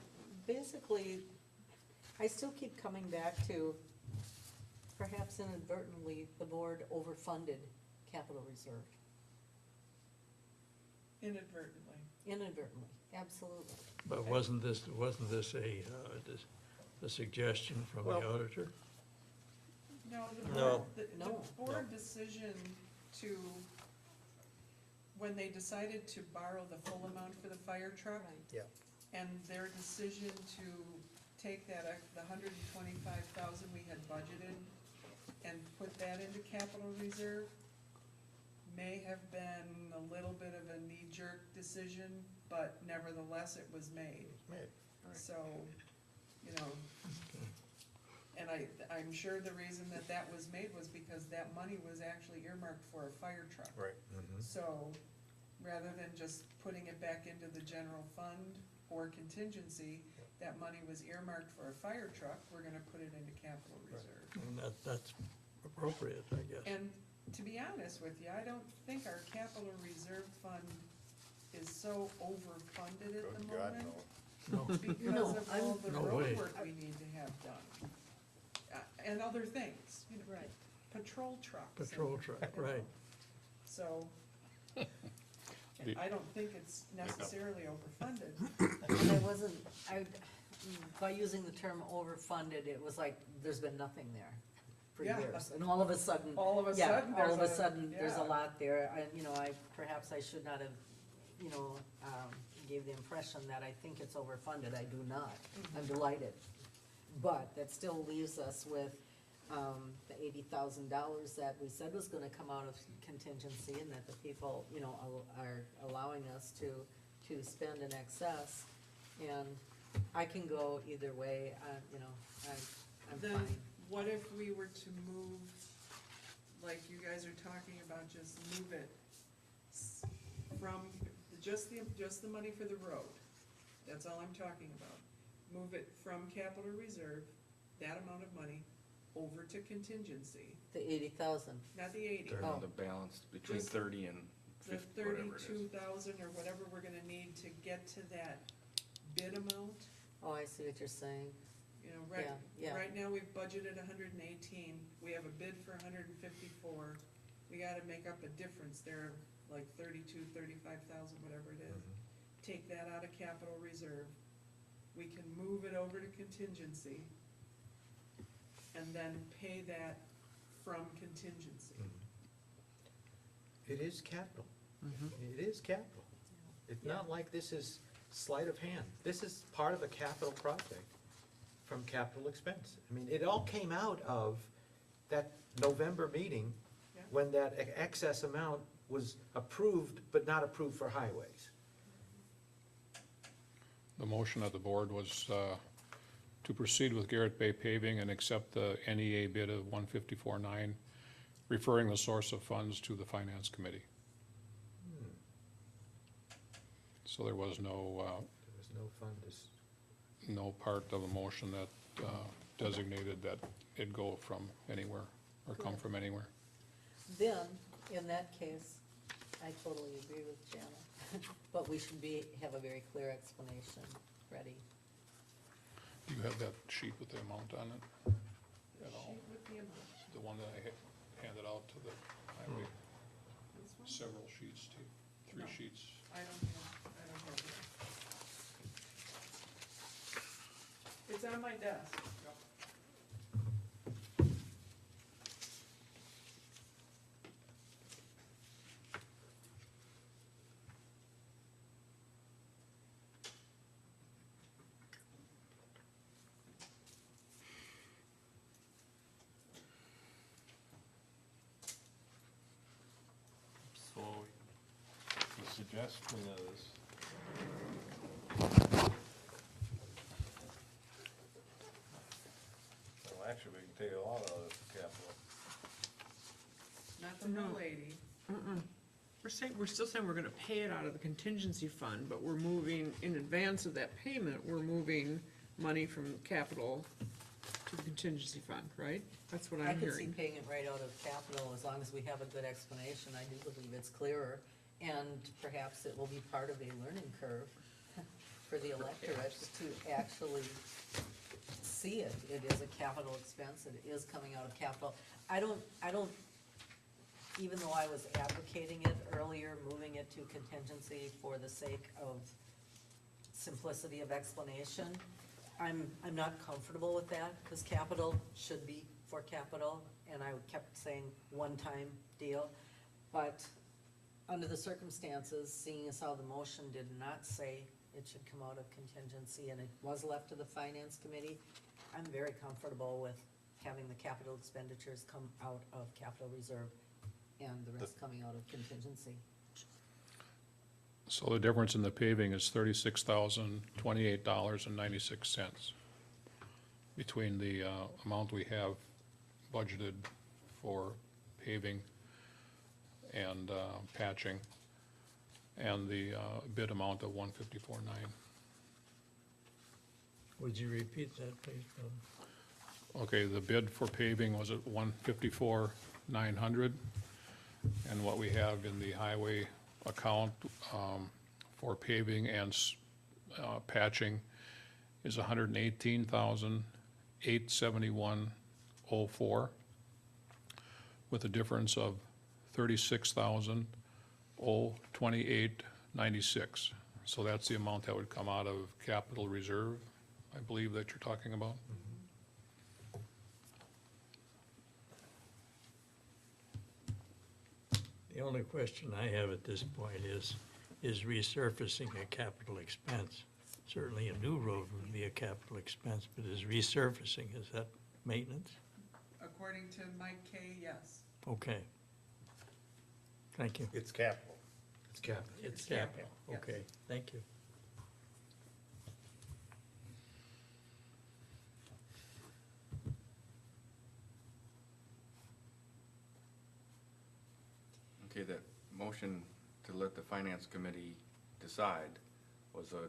basically, I still keep coming back to perhaps inadvertently, the board overfunded capital reserve. Inadvertently. Inadvertently, absolutely. But wasn't this a suggestion from the Well- auditor? No, No. the No. board decision to, when they decided to borrow the full amount for the fire truck, Right. Yeah. and their decision to take that, the $125,000 we had budgeted and put that into capital reserve may have been a little bit of a knee-jerk decision, but nevertheless, it was made. So, you know, and I'm sure the reason that was made was because that money was actually earmarked for a fire truck. Right. So, rather than just putting it back into the general fund or contingency, that money was earmarked for a fire truck, we're gonna put it into capital reserve. And that's appropriate, I guess. And to be honest with you, I don't think our capital reserve fund is so overfunded at the moment. No, Because No, of I'm- all the No road way. work we need to have done. And other things, you know, Right. patrol trucks. patrol and, truck, you know, right. So, The- I don't think it's necessarily overfunded. And I wasn't, by using the term overfunded, it was like, there's been nothing there for Yeah. years. And all of a sudden. All of a yeah, sudden, all of a there's a- sudden, there's yeah. a lot there. And, you know, perhaps I should not have, you know, gave the impression that I think it's overfunded. I do not. I'm delighted. But that still leaves us with, the $80,000 that we said was gonna come out of contingency, and that the people, you know, are allowing us to spend in excess. And I can go either way, you know, I'm Then, fine. what if we were to move, like you guys are talking about, just move it from, just the money for the road, that's all I'm talking about. Move it from capital reserve, that amount of money, over to contingency, The 80,000. not the 80, They're Oh. on the balance between Just 30 and the 50, whatever it is. 32,000 or whatever we're gonna need to get to that bid amount. Oh, I see what you're saying. You know, Yeah. right now, we've budgeted 118, we have a bid for 154, we gotta make up a difference there, like 32, 35,000, whatever it is. Take that out of capital reserve, we can move it over to contingency, and then pay that from contingency. It is capital. It is capital. It's not like this is sleight of hand. This is part of a capital project from capital expense. I mean, it all came out of that November meeting Yeah. when that excess amount was approved, but not approved for highways. The motion of the board was to proceed with Garrett Bay paving and accept the NEA bid of 154.9, referring the source of funds to the finance committee. So there was There was no fund no part of the motion that designated that it go from anywhere or come from anywhere. Then, in that case, I totally agree with Janet, but we should have a very clear explanation ready. Do you have that sheet with the amount on it? At all? Sheet with the amount. The one that I handed out to the highway, This one? several sheets, three No. sheets. I don't have it. It's on my desk. So, the suggestion is, well, actually, we can take a lot out of this capital. Not the No. real lady. We're still saying we're gonna pay it out of the contingency fund, but we're moving, in advance of that payment, we're moving money from capital to the contingency fund, right? That's what I I'm could see hearing. paying it right out of capital as long as we have a good explanation. I do believe it's clearer. And perhaps it will be part of a learning curve for the electorate to actually see it. It is a capital expense, it is coming out of capital. I don't, even though I was advocating it earlier, moving it to contingency for the sake of simplicity of explanation, I'm not comfortable with that, because capital should be for capital, and I kept saying one-time deal. But under the circumstances, seeing as how the motion did not say it should come out of contingency, and it was left to the finance committee, I'm very comfortable with having the capital expenditures come out of capital reserve and the rest coming out of contingency. So the difference in the paving is $36,028.96 between the amount we have budgeted for paving and patching and the bid amount of $154,900. Would you repeat that, please, Bob? Okay, the bid for paving was at $154,900, and what we have in the highway account for paving and patching is $118,871.04, with a difference of $36,028.96. So that's the amount that would come out of capital reserve, I believe that you're talking about. The only question I have at this point is resurfacing a capital expense? Certainly a new road would be a capital expense, but is resurfacing, is that maintenance? According to Mike Kay, yes. Okay. Thank you. It's capital. It's capital. It's capital, yes. okay, thank you. Okay, that motion to let the finance committee decide was a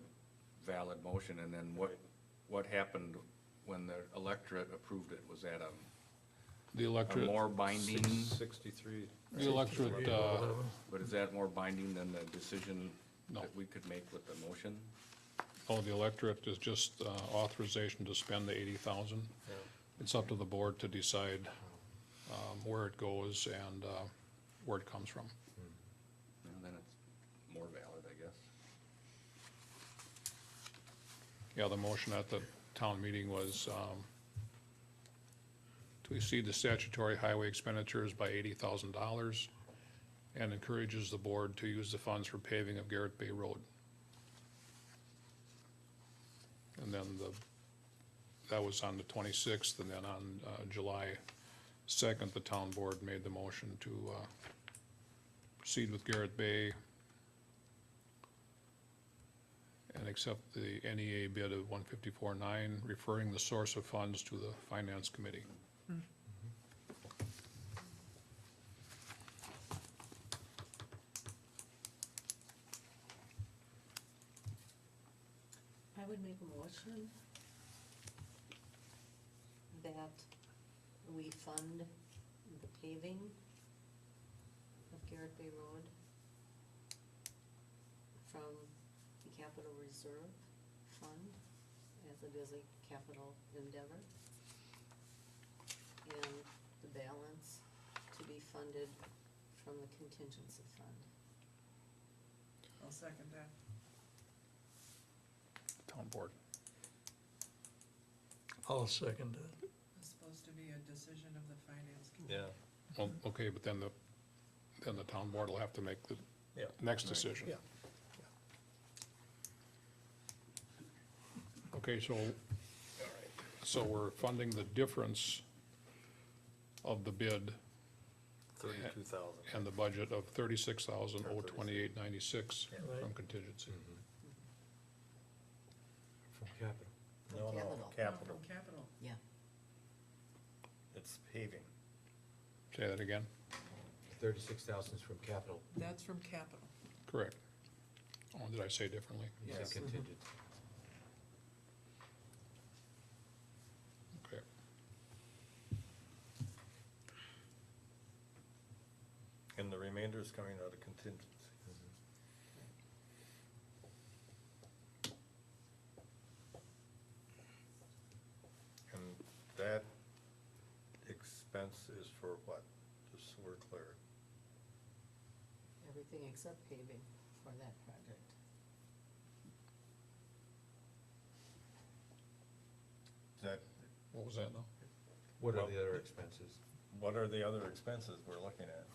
valid motion, and then what happened when the electorate approved it? Was that The a electorate, more binding, 63. the electorate, but is that more binding than the decision No. that we could make with the motion? the electorate is just authorization to spend the 80,000. It's up to the board to decide where it goes and where it comes from. And then it's more valid, I guess. Yeah, the motion at the town meeting was to exceed the statutory highway expenditures by $80,000 and encourages the board to use the funds for paving of Garrett Bay Road. And then that was on the 26th, and then on July 2nd, the town board made the motion to proceed with Garrett Bay and accept the NEA bid of $154,900, referring the source of funds to the finance committee. I would make a motion that we fund the paving of Garrett Bay Road from the capital reserve fund, as it is a capital endeavor. And the balance to be funded from the contingency fund. I'll second that. Town board. I'll second that. It's supposed to be a decision of the finance committee. Yeah. Well, okay, but then the town board will have to make the Yeah. next decision. Yeah. Okay, so we're funding the difference of the bid 32,000. and the budget of $36,028.96 Right. from contingency. From capital. No, no, Capital. No, capital. from capital. Yeah. It's paving. Say that again? 36,000 is from capital. That's from capital. Correct. Oh, did I say differently? You said Yes. contingent. Okay. remainder is coming out of contingency. And that expense is for what? Just so we're clear. Everything except paving for that project. That, What was that now? What are Well, the other expenses? what are the other expenses we're looking at?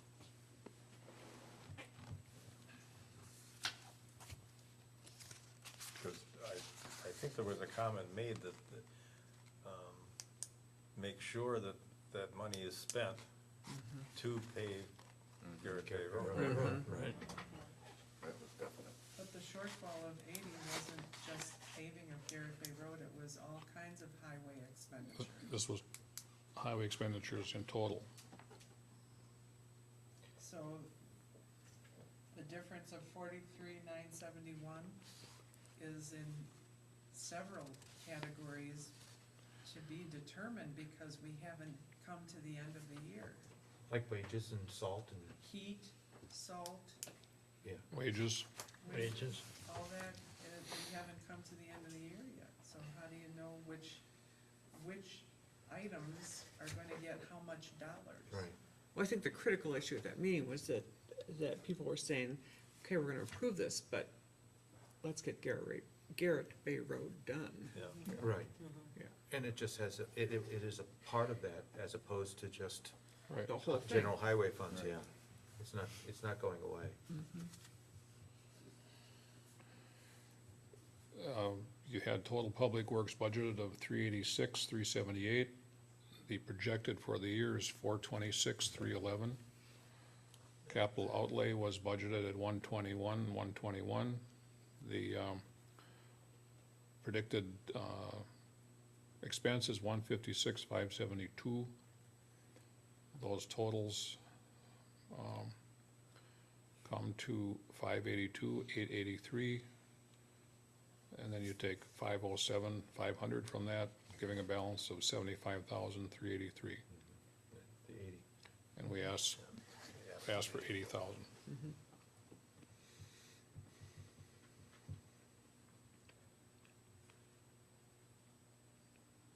Because I think there was a comment made that, make sure that that money is spent to pay Garrett Bay Road. Right. That was definite. But the shortfall of 80 wasn't just paving of Garrett Bay Road, it was all kinds of highway expenditure. This was highway expenditures in total. So the difference of 43,971 is in several categories to be determined because we haven't come to the end of the year. Like wages and salt and, Heat, salt, yeah. Wages, Wages. all that, we haven't come to the end of the year yet. So how do you know which items are gonna get how much dollars? Right. Well, I think the critical issue at that meeting was that people were saying, okay, we're gonna approve this, but let's get Garrett Bay Road done. Yeah. Right. Yeah. And it just has, it is a part of that as opposed to just right. The whole thing. general highway funds, yeah. It's not going away. You had total public works budgeted of 386, 378. The projected for the year is 426, 311. Capital outlay was budgeted at 121, 121. The predicted expense is 156, 572. Those totals come to 582, 883. And then you take 507, 500 from that, giving a balance of 75,383. The 80. And we asked for 80,000.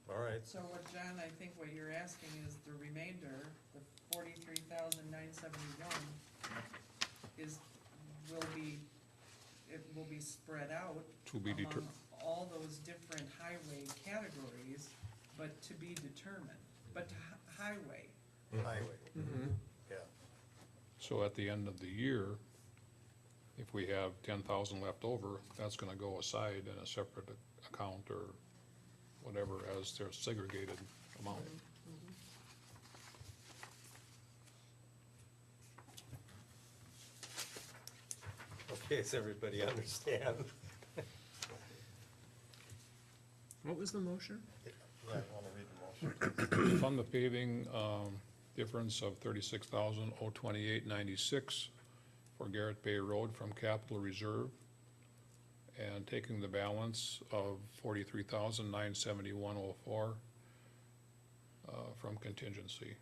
All right, So what, John, I think what you're asking is the remainder, the 43,971 will be spread out To be among determined. all those different highway categories, but to be determined, but to highway. highway. Yeah, So at the end of the year, if we have 10,000 left over, that's gonna go aside in a separate account or whatever as their segregated amount. okay, so everybody understand? What was the motion? Yeah, I wanna read the motion. Fund the paving, difference of 36,028.96 for Garrett Bay Road from capital reserve. And taking the balance of 43,971.04 from contingency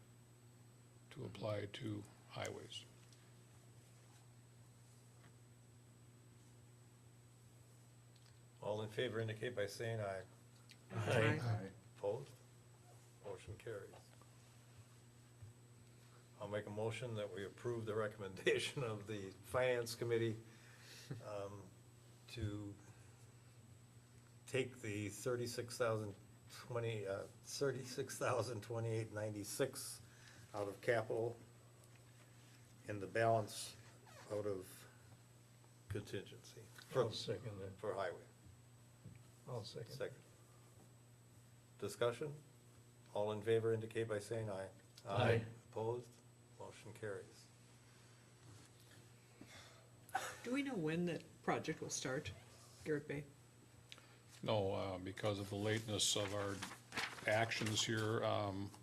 to apply to highways. All in favor indicate by saying aye. Aye. Opposed? Motion carries. I'll make a motion that we approve the recommendation of the Finance Committee to take the 36,028.96 out of capital and the balance out of contingency I'll second that. for highway. I'll second. Second. Discussion? All in favor indicate by saying aye. Aye. Opposed? Motion carries. Do we know when that project will start, Garrett Bay? No, because of the lateness of our actions here,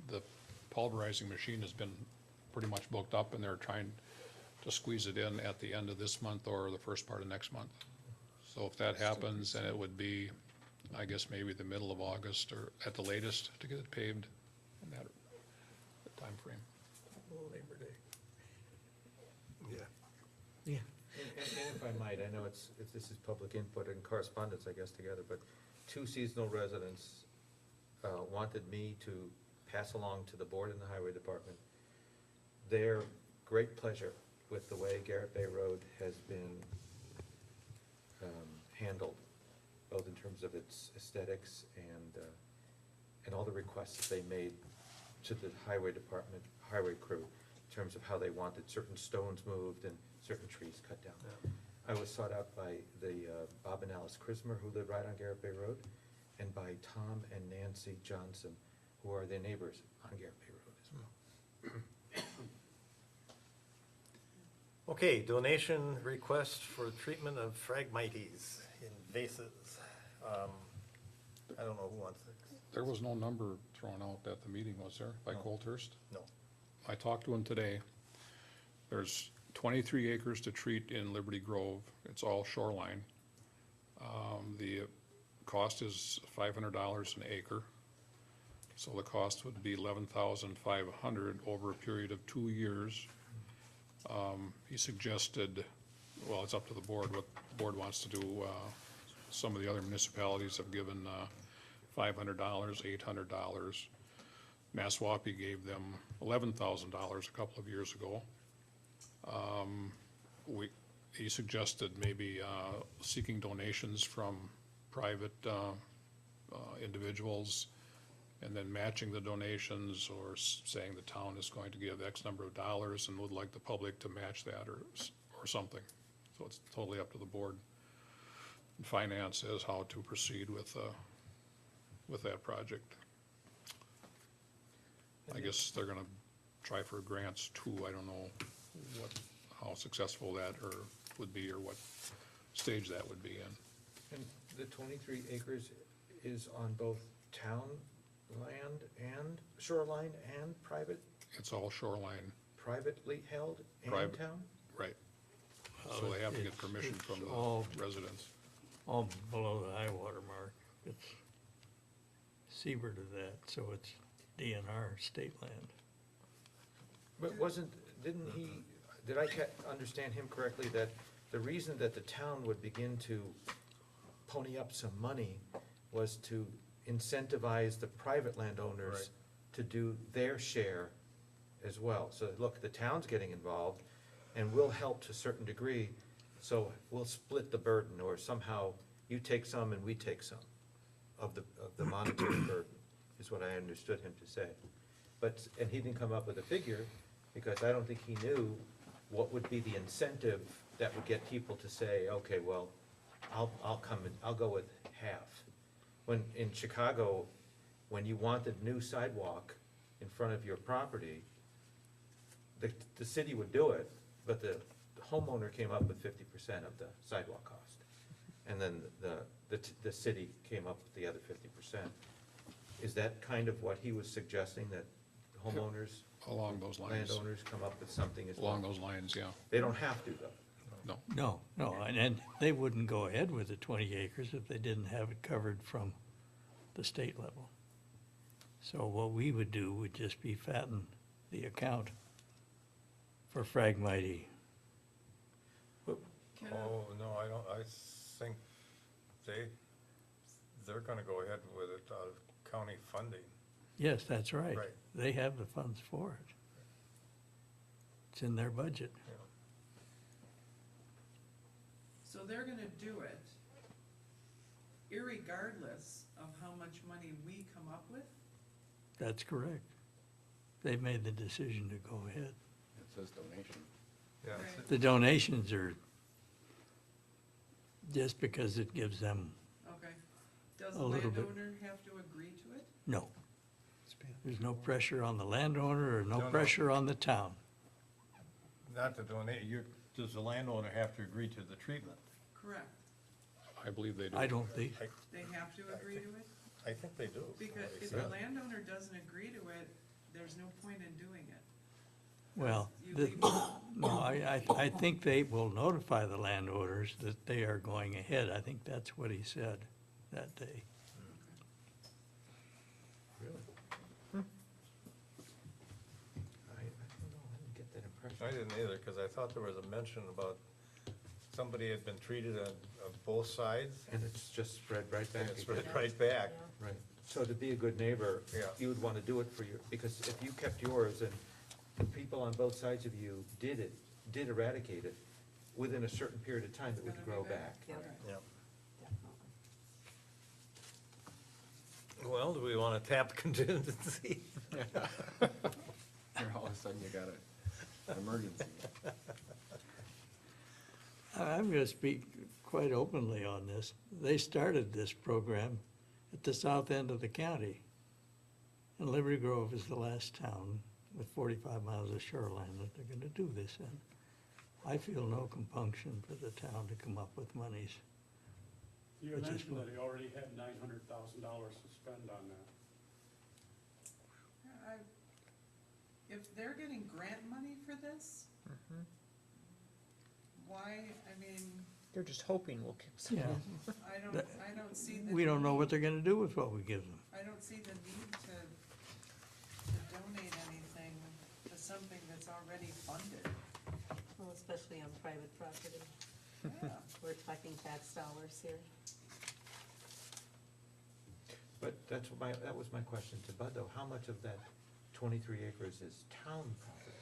the pulverizing machine has been pretty much booked up and they're trying to squeeze it in at the end of this month or the first part of next month. So if that happens, then it would be, I guess, maybe the middle of August or at the latest to get it paved in that timeframe. Labor Day. Yeah. Yeah. And if I might, I know this is public input and correspondence, I guess, together, but two seasonal residents wanted me to pass along to the board and the highway department their great pleasure with the way Garrett Bay Road has been handled, both in terms of its aesthetics and all the requests that they made to the highway department, highway crew, in terms of how they wanted certain stones moved and certain trees cut down. I was sought out by the Bob and Alice Chrismer, who live right on Garrett Bay Road, and by Tom and Nancy Johnson, who are their neighbors on Garrett Bay Road as well. Okay, donation request for treatment of Phragmites in vases. I don't know who wants it. There was no number thrown out at the meeting, was there, by No. Colthurst? No. I talked to him today. There's 23 acres to treat in Liberty Grove. It's all shoreline. The cost is $500 an acre. So the cost would be $11,500 over a period of 2 years. He suggested, well, it's up to the board, what the board wants to do. Some of the other municipalities have given $500, $800. Masswappi gave them $11,000 a couple of years ago. He suggested maybe seeking donations from private individuals and then matching the donations, or saying the town is going to give X number of dollars and would like the public to match that or something. So it's totally up to the board and finance as how to proceed with that project. I guess they're gonna try for grants too. I don't know how successful that would be, or what stage that would be in. And the 23 acres is on both town land and shoreline and private, It's all shoreline, privately held and Private. town? right? So they have to get It's- permission it's from all- the residents. All below the high water mark. It's seaward of that, so it's DNR state land. But did I understand him correctly, that the reason that the town would begin to pony up some money was to incentivize the private landowners Right. to do their share as well? So look, the town's getting involved, and we'll help to a certain degree, so we'll split the burden, or somehow you take some and we take some of the monetary burden, is what I understood him to say. And he didn't come up with a figure, because I don't think he knew what would be the incentive that would get people to say, okay, well, I'll go with half. When, in Chicago, when you wanted new sidewalk in front of your property, the city would do it, but the homeowner came up with 50% of the sidewalk cost. And then the city came up with the other 50%. Is that kind of what he was suggesting, that homeowners, Along those lines, landowners come up with something as well? along those lines, yeah. They don't have to, though. No, No, and they wouldn't go ahead with the 20 acres if they didn't have it covered from the state level. So what we would do would just be fatten the account for Phragmite. Can I- Oh, no, I don't, I think they're gonna go ahead with it out of county funding. Yes, that's right. Right. They have the funds for it. It's in their budget. So they're gonna do it irregardless of how much money we come up with? That's correct. They've made the decision to go ahead. It says donation. Yeah, Right. The donations are just because it gives them, Okay. Does A the little bit. landowner have to agree to it? no. There's no pressure on the landowner or No, no no. pressure on the town. not to donate, does the landowner have to agree to the treatment? Correct. I believe they do. I don't think, They have to agree to it? I think they do. Because if the landowner doesn't agree to it, there's no point in doing it. well, You the- leave- no, I think they will notify the landowners that they are going ahead. I think that's what he said that day. Really? I don't know, I didn't get that impression. I didn't either, because I thought there was a mention about somebody had been treated on both sides, And it's just spread right back and it's again. spread right back. Yeah. Right, so to be a good neighbor, Yeah. you would wanna do it for your, because if you kept yours and the people on both sides of you did eradicate it, within a certain period of time, it would Gonna be grow back. back. Yeah. Yep. Definitely. Well, do we wanna tap contingency? Here, all of a sudden you got an emergency. I'm gonna speak quite openly on this. They started this program at the south end of the county. And Liberty Grove is the last town with 45 miles of shoreline that they're gonna do this in. I feel no compunction for the town to come up with monies. You Which is mentioned what- that he already had $900,000 to spend on that. If they're getting grant money for this, why, I mean, They're just hoping we'll get some. Yeah, I don't see the. we don't know need- what they're gonna do with what we give them. I don't see the need to donate anything to something that's already funded. Well, especially on private property. Yeah. We're talking tax dollars here. But that was my question to Bud, though, how much of that 23 acres is town property,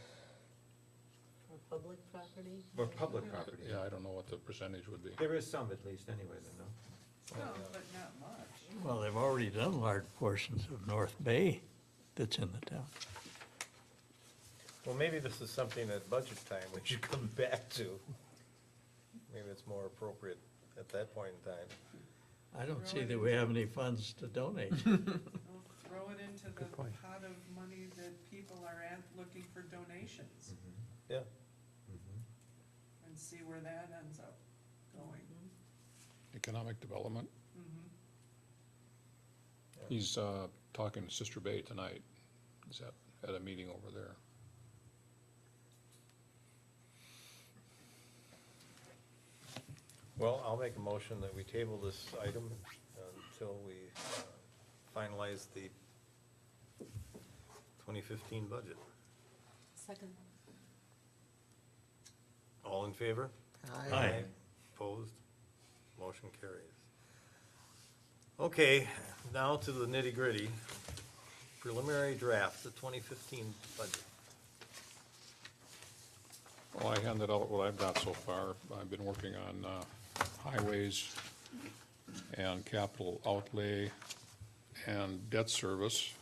Or public property. or public property? Yeah, I don't know what the percentage would be. There is some at least, anyway, then, no? Some, but not much. Well, they've already done large portions of North Bay that's in the town. Well, maybe this is something at budget time we should come back to. Maybe it's more appropriate at that point in time. I don't see that we have any funds to donate. We'll throw it into the Good point. pot of money that people are looking for donations Yeah. and see where that ends up going. Economic development, Mhm. he's, talking to Sister Bay tonight, he's at a meeting over there. Well, I'll make a motion that we table this item until we finalize the 2015 budget. Second. All in favor? Aye. Opposed? Motion carries. Okay, now to the nitty-gritty. Preliminary draft, the 2015 budget. Well, I handed out what I've got so far. I've been working on highways and capital outlay and debt service.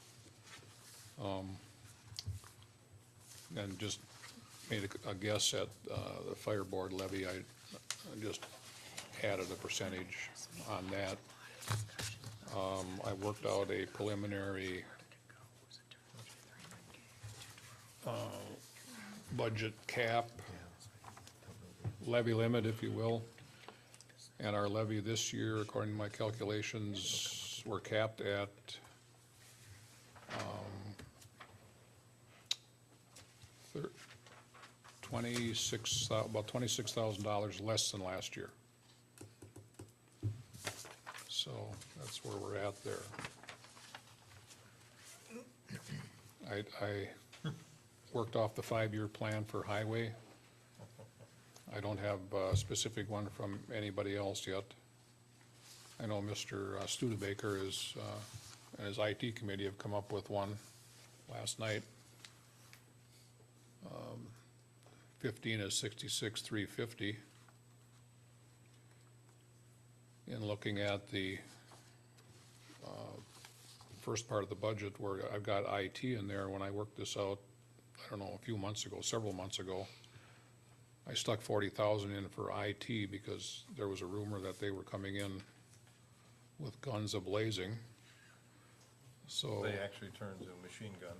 And just made a guess at the fire board levy. I just added a percentage on that. I worked out a preliminary budget cap, levy limit, if you will. And our levy this year, according to my calculations, we're capped at about $26,000 less than last year. So that's where we're at there. I worked off the 5-year plan for highway. I don't have a specific one from anybody else yet. I know Mr. Studebaker is, and his IT committee have come up with one last night. 15 is 66,350. In looking at the first part of the budget where I've got IT in there, when I worked this out, I don't know, a few months ago, several months ago, I stuck 40,000 in for IT because there was a rumor that they were coming in with guns a-blazing. So They actually turned to a machine gun.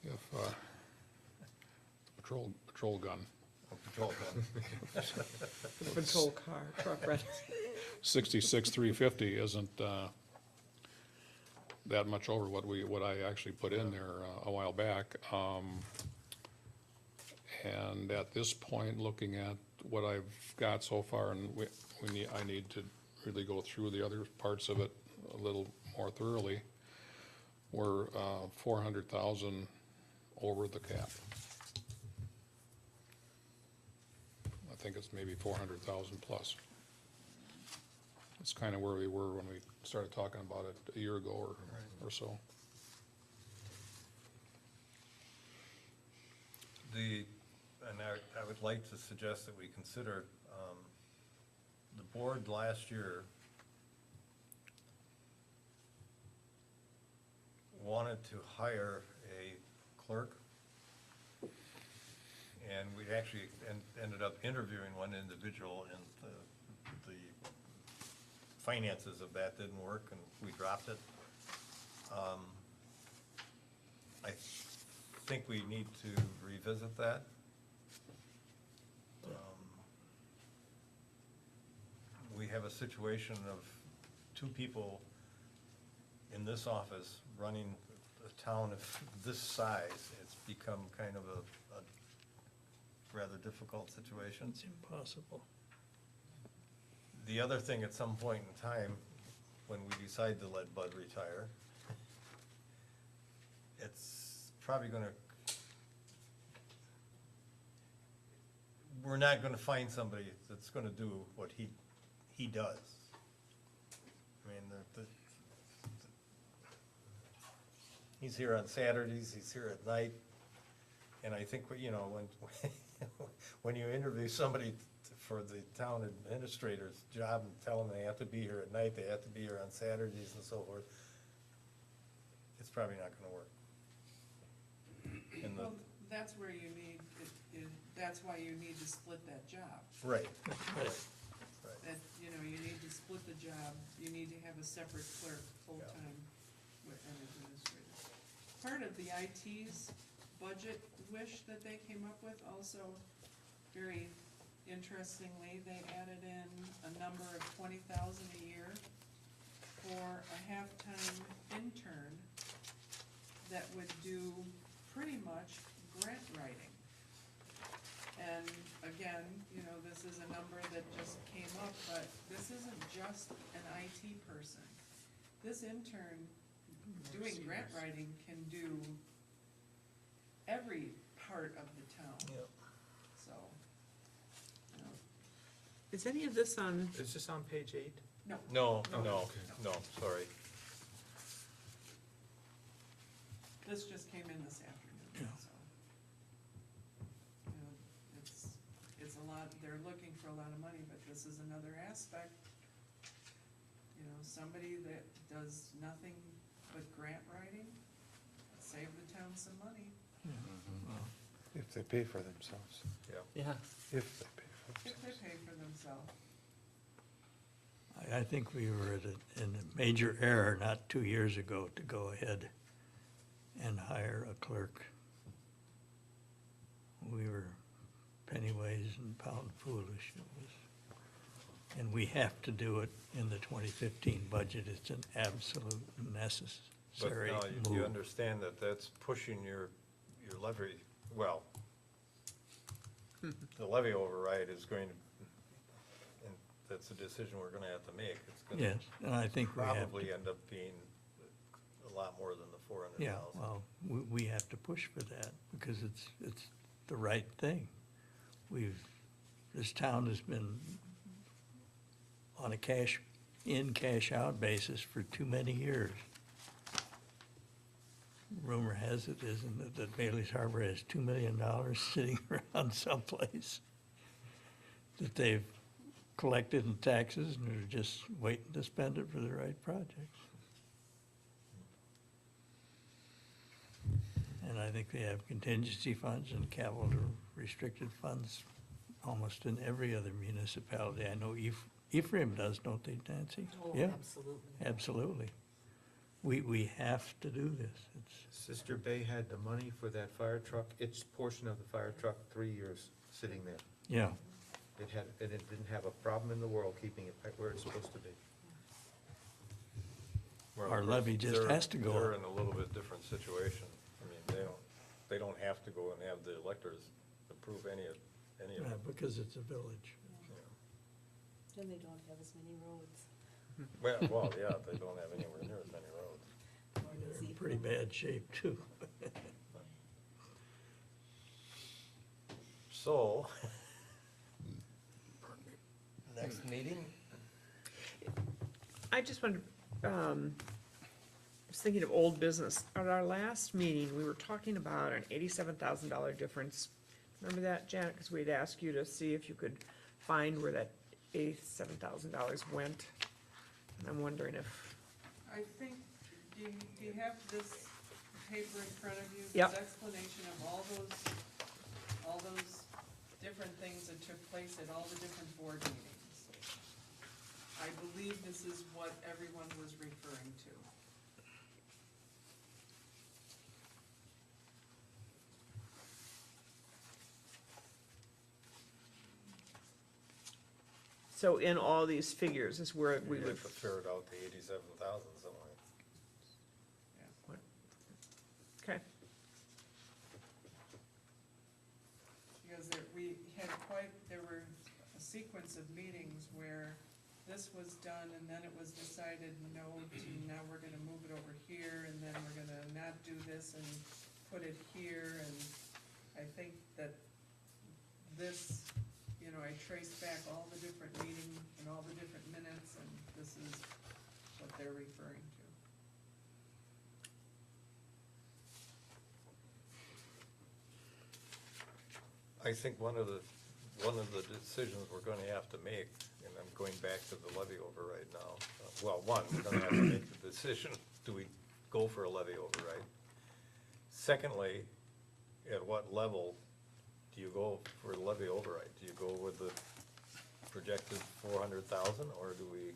if, patrol gun, A patrol gun. Patrol car, truck rental. 66,350 isn't, that much over what I actually put in there a while back. And at this point, looking at what I've got so far, and I need to really go through the other parts of it a little more thoroughly, we're 400,000 over the cap. think it's maybe 400,000 plus. It's kind of where we were when we started talking about it a year ago or so. And I would like to suggest that we consider, the board last year wanted to hire a clerk, and we actually ended up interviewing one individual, and the finances of that didn't work, and we dropped it. I think we need to revisit that. We have a situation of two people in this office running a town of this size. It's become kind of a rather difficult situation. It's impossible. The other thing, at some point in time, when we decide to let Bud retire, it's probably gonna, we're not gonna find somebody that's gonna do what he does. I mean, he's here on Saturdays, he's here at night, and I think, you know, when you interview somebody for the town administrator's job and tell them they have to be here at night, they have to be here on Saturdays and so forth, it's probably not gonna work. And Well, that's where you need, that's why you need to split that job. right, Right. That, you know, you need to split the job, you need to have a separate clerk, full-time, with an administrator. Part of the IT's budget wish that they came up with also, very interestingly, they added in a number of 20,000 a year for a half-time intern that would do pretty much grant writing. And again, you know, this is a number that just came up, but this isn't just an IT person. This intern doing grant writing can do every part of the town, yeah. so, you know, Is any of this on, Is this on page 8? no. No, No. no, sorry. This just came in this afternoon, so. You know, it's a lot, they're looking for a lot of money, but this is another aspect. You know, somebody that does nothing but grant writing, save the town some money, If they pay for themselves, Yeah. if they pay for if themselves. they pay for themselves. I think we were in a major error not 2 years ago to go ahead and hire a clerk. We were penny wise and pound foolish. It was, and we have to do it in the 2015 budget. It's an absolute But necessary now you move. understand that that's pushing your levy, well, the levy override is going to, and that's a decision we're gonna have to make. It's gonna Yes, and I think we have to. probably end up being a lot more than the 400,000. Yeah, well, we have to push for that because it's the right thing. This town has been on a cash in, cash out basis for too many years. Rumor has it, isn't it, that Bailey's Harbor has $2 million sitting around someplace that they've collected in taxes and are just waiting to spend it for the right projects. And I think they have contingency funds and capital restricted funds almost in every other municipality. I know Ephraim does, don't they, Nancy? Oh, Yeah, absolutely. absolutely. We have to do this. It's, Sister Bay had the money for that fire truck, its portion of the fire truck, 3 years sitting there. yeah, It had, and it didn't have a problem in the world keeping it right where it's supposed to be. Well, Our of course, levy just they're- has to go They're up. in a little bit different situation. I mean, they don't have to go and have the electors approve any of it. because it's a village. And they don't have as many roads. Well, yeah, they don't have anywhere near as many roads. They're in pretty bad shape too. So, next meeting? I just wondered, I was thinking of old business. At our last meeting, we were talking about an $87,000 difference. Remember that, Janet? Because we'd asked you to see if you could find where that $87,000 went. And I'm wondering if, I think, do you have this paper in front of you? Yep. This explanation of all those different things that took place at all the different board meetings. I believe this is what everyone was referring to. so in all these figures is where we You would, have to figure it out to 87,000 somewhere. okay, Because there were a sequence of meetings where this was done and then it was decided, no, now we're gonna move it over here and then we're gonna not do this and put it here, and I think that this, I traced back all the different meetings and all the different minutes, and this is what they're referring to. I think one of the decisions we're gonna have to make, and I'm going back to the levy override now. Well, one, we're gonna have to make the decision, do we go for a levy override? Secondly, at what level do you go for a levy override? Do you go with the projected 400,000, or do we?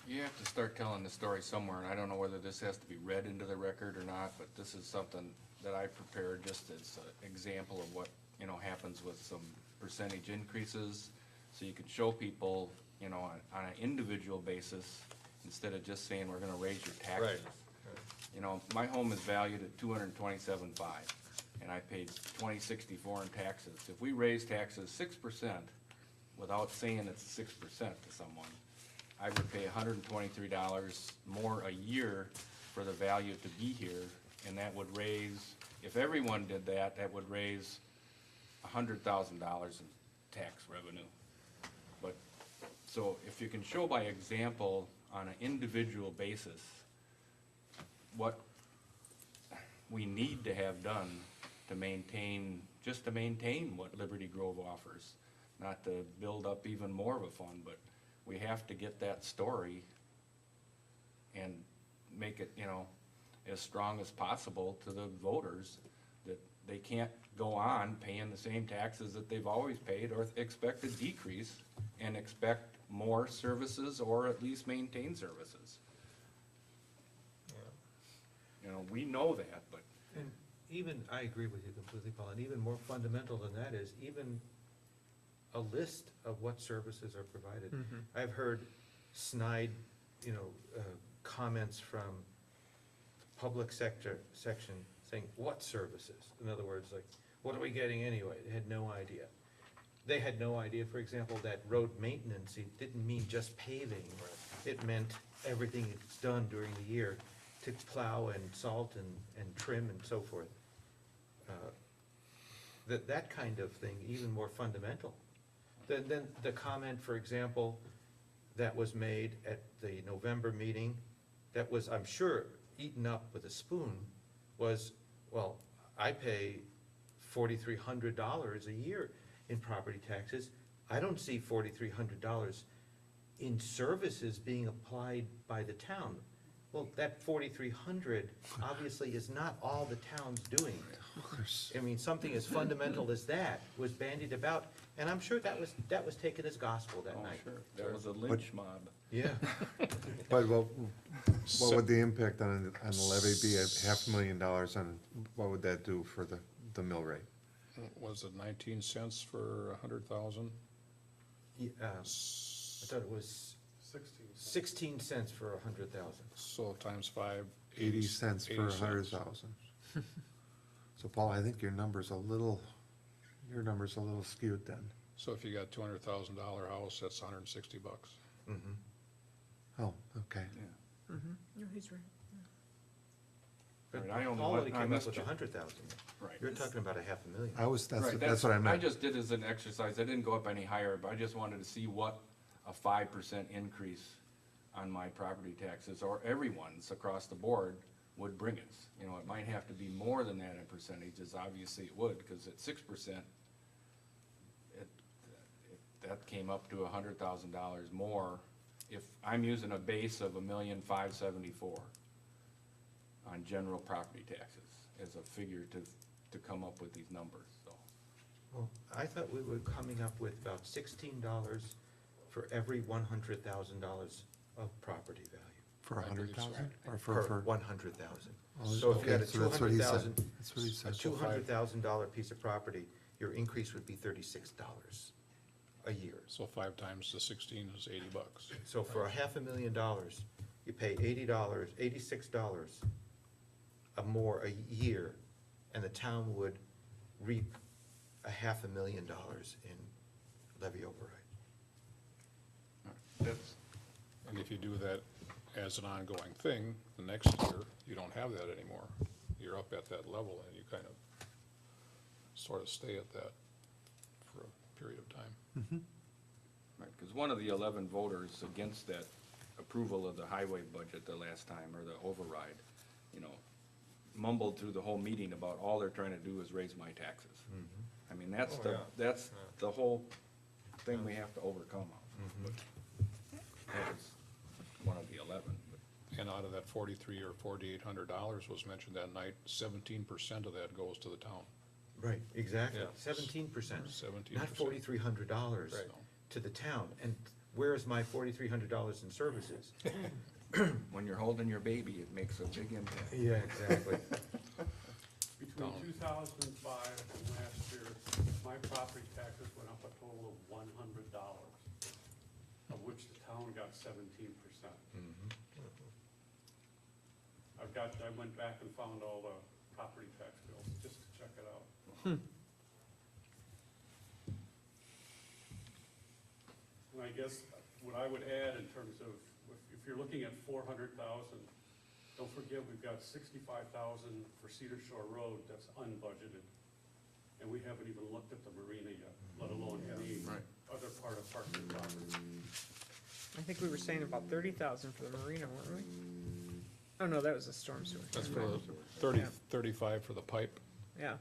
You have to start telling the story somewhere, and I don't know whether this has to be read into the record or not, but this is something that I prepared just as an example of what, happens with some percentage increases, so you could show people, on an individual basis, instead of just saying, we're gonna raise your taxes. My home is valued at $227,500, and I paid $2,064 in taxes. If we raise taxes 6%, without saying it's 6% to someone, I would pay $123 more a year for the value to be here, and that would raise, if everyone did that, that would raise $100,000 in tax revenue. But, so if you can show by example on an individual basis what we need to have done to maintain, just to maintain what Liberty Grove offers, not to build up even more of a fund, but we have to get that story and make it, as strong as possible to the voters, that they can't go on paying the same taxes that they've always paid or expect a decrease and expect more services or at least maintain services. We know that, but And even, I agree with you completely, Paul, and even more fundamental than that is even a list of what services are provided. I've heard snide, comments from public sector section saying, what services? In other words, like, what are we getting anyway? They had no idea. They had no idea, for example, that road maintenance, it didn't mean just paving. It meant everything it's done during the year to plow and salt and trim and so forth. That kind of thing, even more fundamental. Then the comment, for example, that was made at the November meeting, that was, I'm sure, eaten up with a spoon, was, well, I pay $4,300 a year in property taxes. I don't see $4,300 in services being applied by the town. Well, that 4,300 obviously is not all the town's doing. I mean, something as fundamental as that was bandied about, and I'm sure that was taken as gospel that night. sure, that was a lynch mob. Yeah. But what would the impact on the levy be at $500,000 on, what would that do for the mill rate? Was it 19 cents for 100,000? I thought it was 16 cents for 100,000. So times 5. 80 cents for 100,000. So Paul, I think your number's a little skewed then. So if you got $200,000 house, that's $160. Oh, okay. No, he's right. But Right, I only Paul went only on came up this with ju- 100,000. Right. You're talking about 500,000. Right, That's what I meant. I just did as an exercise, I didn't go up any higher, but I just wanted to see what a 5% increase on my property taxes, or everyone's across the board, would bring us. You know, it might have to be more than that in percentages, obviously it would, because at 6%, that came up to $100,000 more, if I'm using a base of $1,574,000 on general property taxes as a figure to come up with these numbers, so. Well, I thought we were coming up with about $16 for every $100,000 of property value. For I believe so. 100,000 or Per for? 100,000. Oh, So if you had a okay, so that's what he said. $200,000, That's what he a said. $200,000 piece of property, your increase would be $36 a year. So 5 times the 16 is $80. So for $500,000, you pay $86 more a year, and the town would reap $500,000 in levy override. That's, And if you do that as an ongoing thing, the next year, you don't have that anymore. You're up at that level and you kind of sort of stay at that for a period of time. right, because one of the 11 voters against that approval of the highway budget the last time, or the override, you know, mumbled through the whole meeting about all they're trying to do is raise my taxes. I mean, that's Oh, the, yeah. that's the whole thing we have to overcome. But that was one of the 11. but- And out of that $4,300 or $4,800 was mentioned that night, 17% of that goes to the town. Right, exactly, Yeah. 17%. 17%. Not $4,300 Right. to the town. And where's my $4,300 in services? When you're holding your baby, it makes a big impact. Yeah, exactly. Between 2005 and last year, my property taxes went up a total of $100, of which the town got 17%. I went back and found all the property tax bills, just to check it out. And I guess what I would add in terms of, if you're looking at 400,000, don't forget, we've got 65,000 for Cedar Shore Road that's unbudgeted. And we haven't even looked at the marina yet, let alone any Right. other part of Park and property. I think we were saying about 30,000 for the marina, weren't we? Oh, no, that was a storm sewer. That's Never for mind. 30, Yeah. 35 for the pipe, Yeah,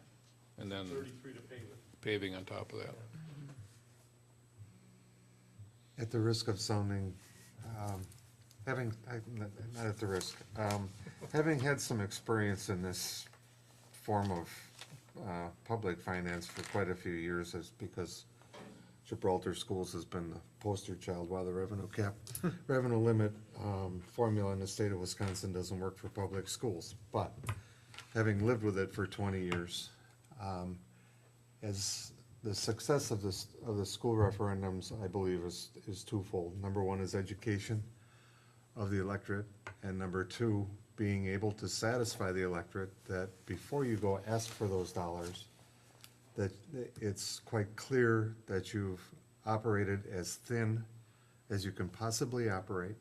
and then 33 to pave it. paving on top of that. At the risk of sounding, not at the risk, having had some experience in this form of public finance for quite a few years, is because Gibraltar Schools has been the poster child while the revenue limit formula in the state of Wisconsin doesn't work for public schools. But having lived with it for 20 years, as the success of the school referendums, I believe, is twofold. Number one is education of the electorate, and number two, being able to satisfy the electorate that before you go ask for those dollars, that it's quite clear that you've operated as thin as you can possibly operate,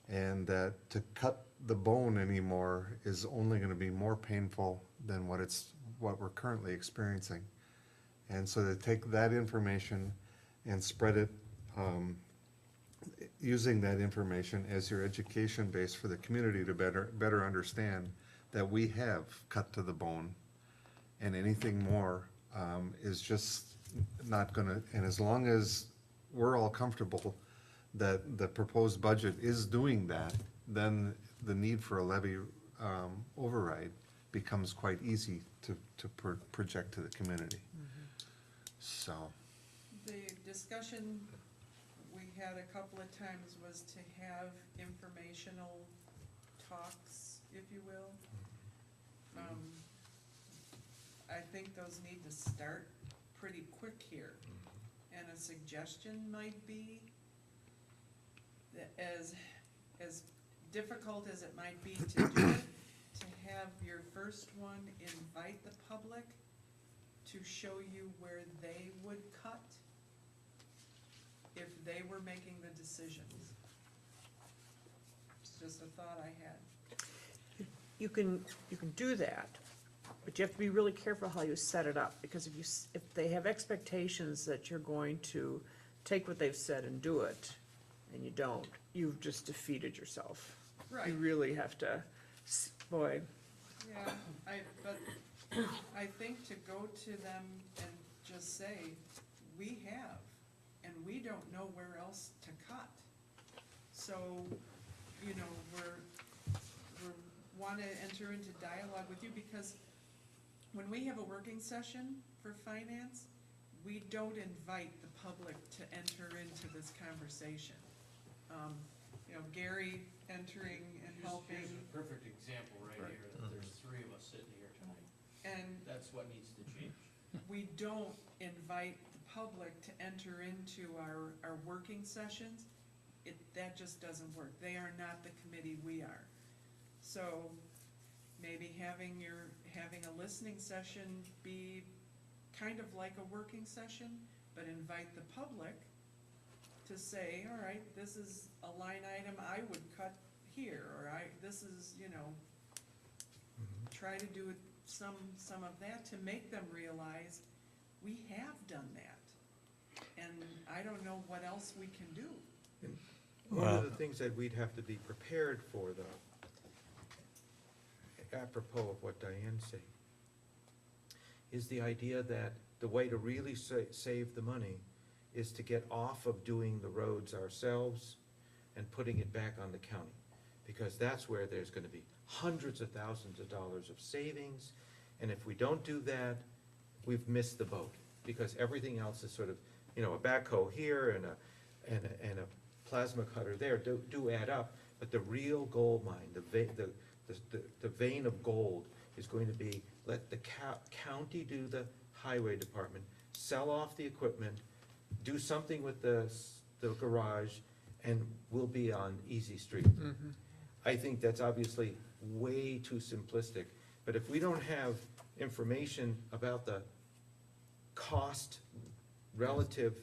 and that to cut the bone anymore is only gonna be more painful than what we're currently experiencing. And so to take that information and spread it, using that information as your education base for the community to better understand that we have cut to the bone, and anything more is just not gonna, and as long as we're all comfortable that the proposed budget is doing that, then the need for a levy override becomes quite easy to project to the community. So, The discussion we had a couple of times was to have informational talks, if you will. I think those need to start pretty quick here. And a suggestion might be that as difficult as it might be to do it, to have your first one invite the public to show you where they would cut if they were making the decisions. It's just a thought I had. you can do that, but you have to be really careful how you set it up, because if they have expectations that you're going to take what they've said and do it, and you don't, you've just defeated yourself. Right. You really have to, boy, Yeah, but I think to go to them and just say, we have, and we don't know where else to cut. So, you know, we're wanna enter into dialogue with you, because when we have a working session for finance, we don't invite the public to enter into this conversation. You know, Gary entering and helping, Here's a perfect example right here, that there's three of us sitting here tonight. and That's what needs to change. we don't invite the public to enter into our working sessions. That just doesn't work. They are not the committee we are. So maybe having a listening session be kind of like a working session, but invite the public to say, all right, this is a line item I would cut here, or this is, you know, try to do some of that to make them realize we have done that. And I don't know what else we can do. One of Well- the things that we'd have to be prepared for, though, apropos of what Diane's saying, is the idea that the way to really save the money is to get off of doing the roads ourselves and putting it back on the county. Because that's where there's gonna be hundreds of thousands of dollars of savings, and if we don't do that, we've missed the boat. Because everything else is sort of, you know, a backhoe here and a plasma cutter there do add up, but the real gold mine, the vein of gold is going to be, let the county do the highway department, sell off the equipment, do something with the garage, and we'll be on easy street. I think that's obviously way too simplistic, but if we don't have information about the cost relative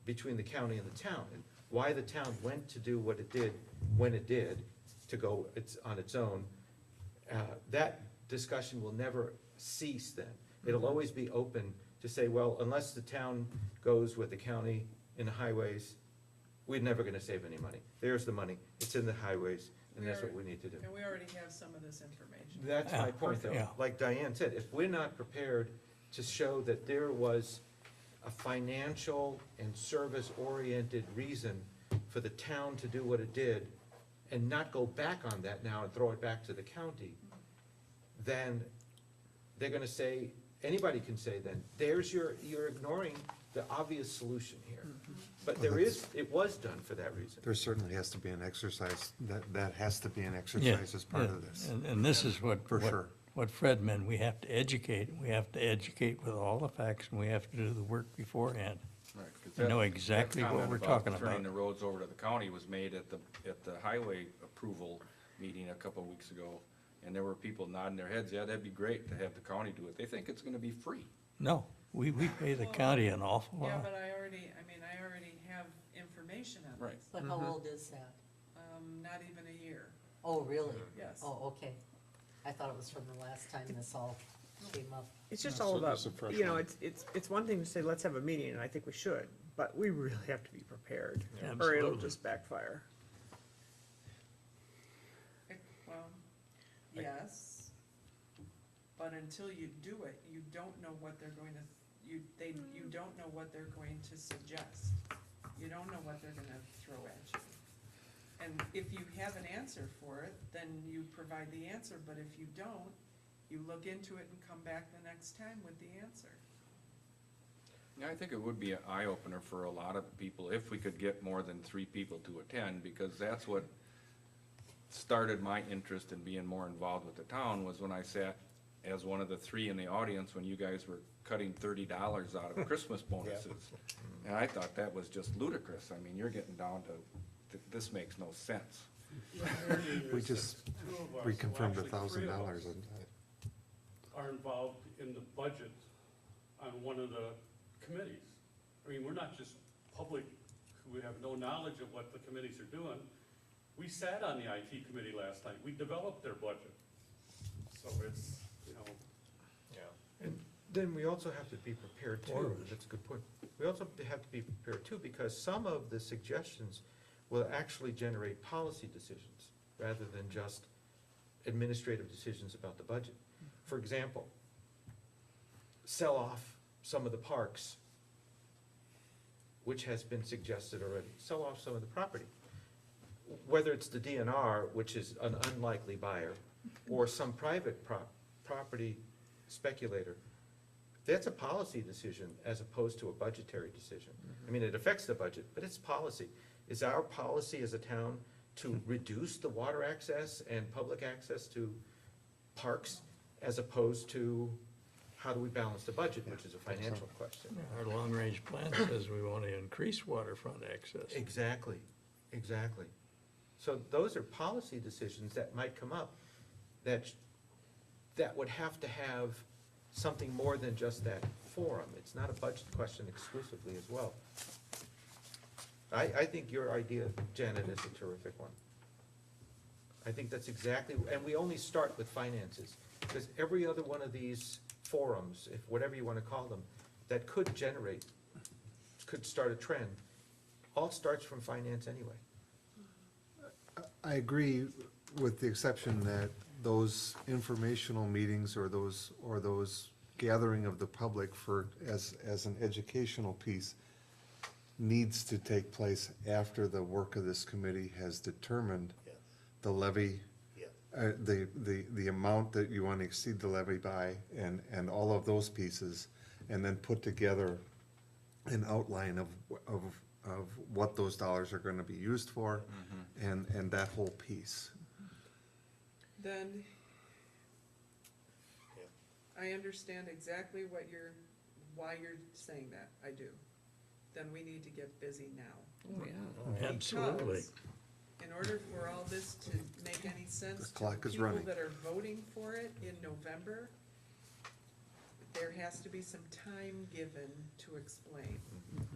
between the county and the town, and why the town went to do what it did, when it did, to go on its own, that discussion will never cease then. It'll always be open to say, well, unless the town goes with the county in the highways, we're never gonna save any money. There's the money, it's in the highways, and that's what we need to do. And we already have some of this information. That's my Yeah, point, though. yeah. Like Diane said, if we're not prepared to show that there was a financial and service-oriented reason for the town to do what it did, and not go back on that now and throw it back to the county, then they're gonna say, anybody can say then, you're ignoring the obvious solution here. But it was done for that reason. There certainly has to be an exercise, that has to be an exercise as part of this. And this is what, For sure. what Fred meant, we have to educate with all the facts, and we have to do the work beforehand. Right, 'cause I know that exactly what comment we're about talking Turning about. the roads over to the county was made at the highway approval meeting a couple of weeks ago. And there were people nodding their heads, yeah, that'd be great to have the county do it. They think it's gonna be free. No, we pay the county an awful Yeah, lot. but I already have information on Right. this. But how old is that? Not even a year, Oh, really? yes. Oh, okay. I thought it was from the last time this all came up. it's just Yeah, all so about, it's a fresh you know, one. it's one thing to say, let's have a meeting, and I think we should, but we really have to be prepared, or it'll Absolutely. just backfire. Well, yes, but until you do it, you don't know what they're going to, you don't know what they're going to suggest. You don't know what they're gonna throw at you. And if you have an answer for it, then you provide the answer, but if you don't, you look into it and come back the next time with the answer. Yeah, I think it would be an eye-opener for a lot of people if we could get more than 3 people to attend, because that's what started my interest in being more involved with the town, was when I sat as one of the 3 in the audience when you guys were cutting $30 out of Christmas bonuses. And I thought that was just ludicrous. I mean, you're getting down to, this makes no sense. We just reconfirmed $1,000 and Are involved in the budget on one of the committees. I mean, we're not just public who have no knowledge of what the committees are doing. We sat on the IT committee last night, we developed their budget. So it's, you know, And then we also have to be prepared Or- too, that's a good point. We also have to be prepared too, because some of the suggestions will actually generate policy decisions rather than just administrative decisions about the budget. For example, sell off some of the parks, which has been suggested already, sell off some of the property. Whether it's the DNR, which is an unlikely buyer, or some private property speculator, that's a policy decision as opposed to a budgetary decision. I mean, it affects the budget, but it's policy. Is our policy as a town to reduce the water access and public access to parks as opposed to how do we balance the budget, which is a financial question? Our long-range plan says we want to increase waterfront access. Exactly, exactly. So those are policy decisions that might come up that would have to have something more than just that forum. It's not a budget question exclusively as well. I think your idea, Janet, is a terrific one. I think that's exactly, and we only start with finances, because every other one of these forums, if whatever you want to call them, that could start a trend, all starts from finance anyway. I agree, with the exception that those informational meetings or those gathering of the public as an educational piece needs to take place after the work of this committee has determined the levy, the amount that you want to exceed the levy by, and all of those pieces, and then put together an outline of what those dollars are gonna be used for, and that whole piece. Then, I understand exactly why you're saying that, I do. Then we need to get busy now. Oh, yeah. Absolutely. Because in order for all this to make any sense The to clock is people running. that are voting for it in November, there has to be some time given to explain,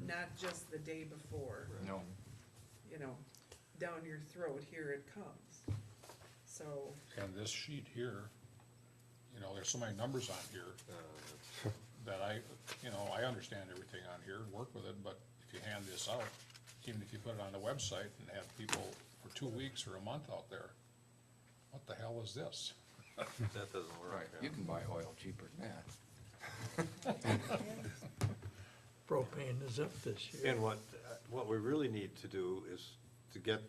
not just the day before, No. you know, down your throat, here it comes. So, And this sheet here, you know, there's so many numbers on here that I understand everything on here and work with it, but if you hand this out, even if you put it on the website and have people for 2 weeks or a month out there, what the hell is this? That doesn't work. Right, you can buy oil cheaper than that. Propane is up this year. And what we really need to do is to get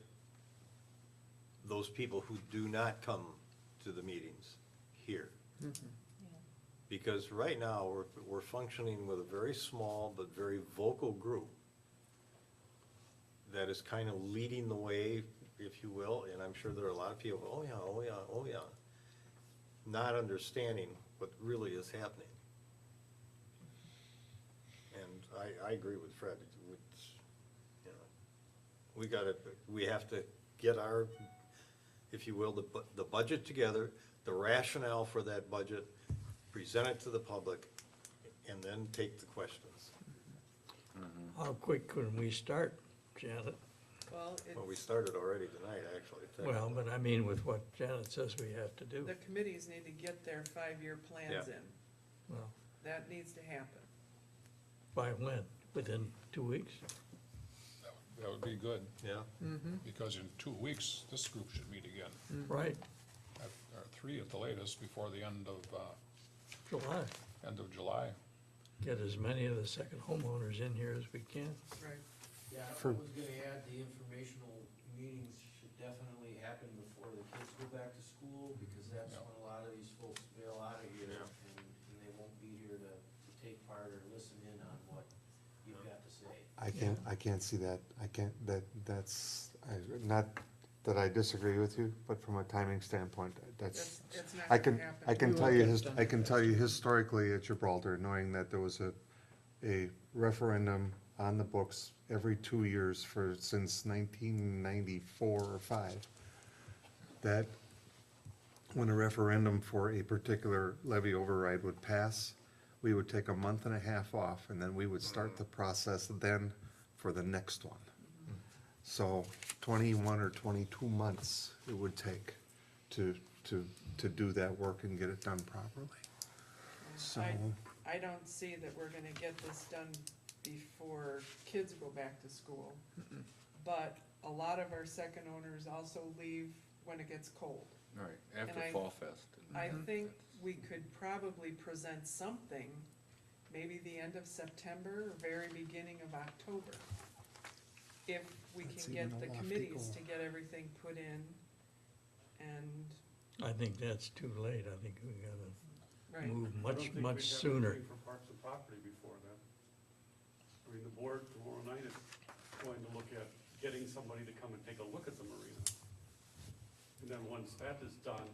those people who do not come to the meetings here. Because right now, we're functioning with a very small but very vocal group that is kind of leading the way, if you will, and I'm sure there are a lot of people, oh yeah, oh yeah, oh yeah, not understanding what really is happening. And I agree with Fred, it's, you know, we have to get our, if you will, the budget together, the rationale for that budget, present it to the public, and then take the questions. How quick can we start, Janet? well, Well, we it's, started already tonight, actually. Well, but I mean with what Janet says we have to do. the committees need to get their 5-year plans Yeah. in. Well, That needs to happen. by when? Within 2 weeks? That would be good, Yeah, because in 2 weeks, this group should meet again, Right, or 3 at the latest, before the end of July. July. Get as many of the second homeowners in here as we can. Right. Yeah, I For- was gonna add, the informational meetings should definitely happen before the kids go back to school, because that's Yeah. when a lot of these folks bail out of here, and they won't be here to take part or listen in on what you've got to say. I can't see that, not that I disagree with you, but from a timing standpoint, It's not I gonna can, happen. I can We tell won't you, get it done I can tell you historically at Gibraltar, knowing that there was a referendum on the books every 2 years since 1994 or 5, that when a referendum for a particular levy override would pass, we would take a month and a half off, and then we would start the process then for the next one. So 21 or 22 months it would take to to do that work and get it done properly. So, I don't see that we're gonna get this done before kids go back to school. But a lot of our second owners also leave when it gets cold. All right, after And I- Fall Fest. I think we could probably present something, maybe the end of September or very beginning of October. If we That's can even get a the lofty committees goal. to get everything put in and, I think that's too late. I think we gotta right. move I don't much, think we'd much have sooner. anything for Parks and Property before then. I mean, the board tomorrow night is going to look at getting somebody to come and take a look at the marina. And then once that is done,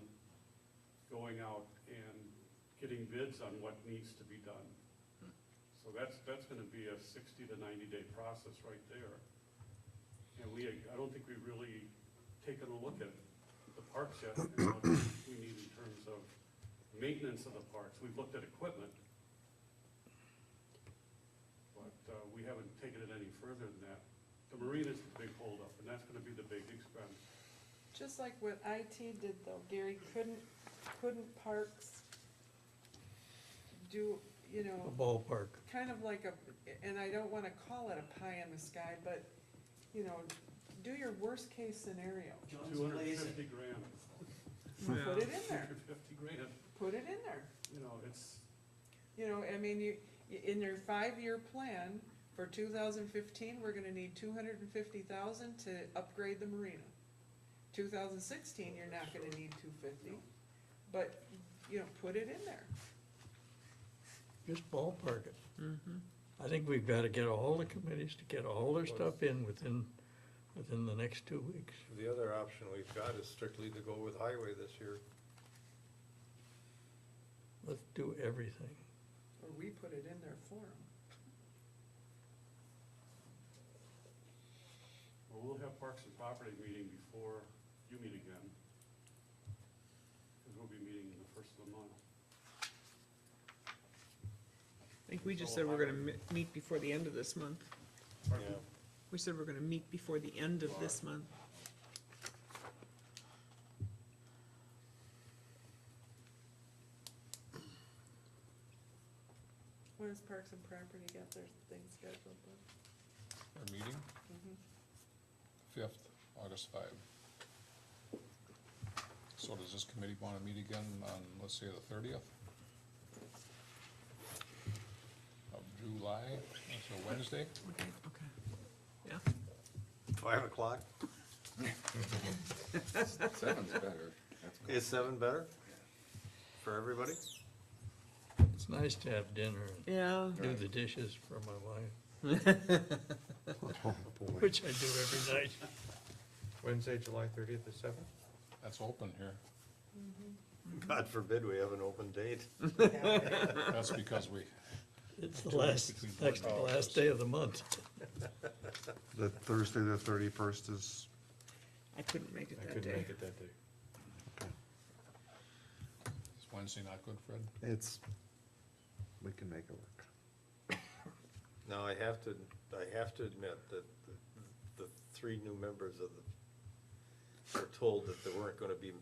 going out and getting bids on what needs to be done. So that's gonna be a 60 to 90-day process right there. And I don't think we've really taken a look at the parks yet, and what we need in terms of maintenance of the parks. We've looked at equipment, but we haven't taken it any further than that. The marina's the big holdup, and that's gonna be the big expense. Just like what IT did though, Gary, couldn't parks do, you The know, ballpark. kind of like and I don't wanna call it a pie in the sky, but, you know, do your worst case scenario. 250 grand. Put it in there, 250 grand, put it in there. you know, it's, You know, I mean, in your 5-year plan for 2015, we're gonna need 250,000 to upgrade the marina. 2016, you're not gonna need 250, but, you know, put it in there. Just ballpark it. I think we've gotta get all the committees to get all their stuff in within the next 2 weeks. The other option we've got is strictly to go with highway this year. Let's do everything. Or we put it in there for them. well, we'll have Parks and Property meeting before you meet again. Because we'll be meeting the first of the month. I think we just said we're gonna meet before the end of this month. Pardon? Yeah. We said we're gonna meet before the end of this month. When does Parks and Property get their thing scheduled then? Our meeting, Mhm. 5th, August 5. So does this committee wanna meet again on, let's say, the 30th of July, so Wednesday? Okay. Yeah. 5 o'clock? 7's better. That's cool. Is 7 better for everybody? It's nice to have dinner and Yeah. do the dishes for my wife, oh boy. which I do every night. Wednesday, July 30th at 7? That's open here. God forbid we have an open date. That's because we, It's the 2 weeks last, between board next to the meetings. last day of the month. The Thursday, the 31st is, I couldn't make it that day. it that day. is Wednesday not good, Fred? we can make it work. Now, I have to admit that the 3 new members of were told that there weren't gonna be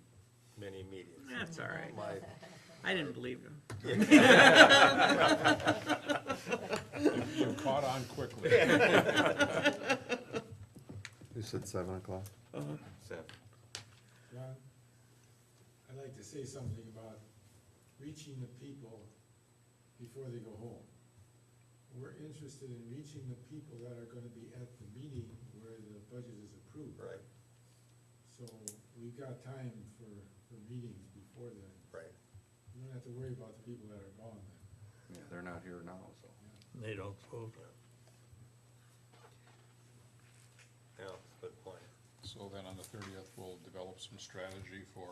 many meetings. That's all right. My, I didn't believe him. You caught on quickly. You said 7 o'clock? 7. John, I'd like to say something about reaching the people before they go home. We're interested in reaching the people that are gonna be at the meeting where the budget is approved. right, So we've got time for meetings before then. right. You don't have to worry about the people that are gone then. Yeah, they're not here now, so. They don't vote. Yeah, good point. So then on the 30th, we'll develop some strategy for,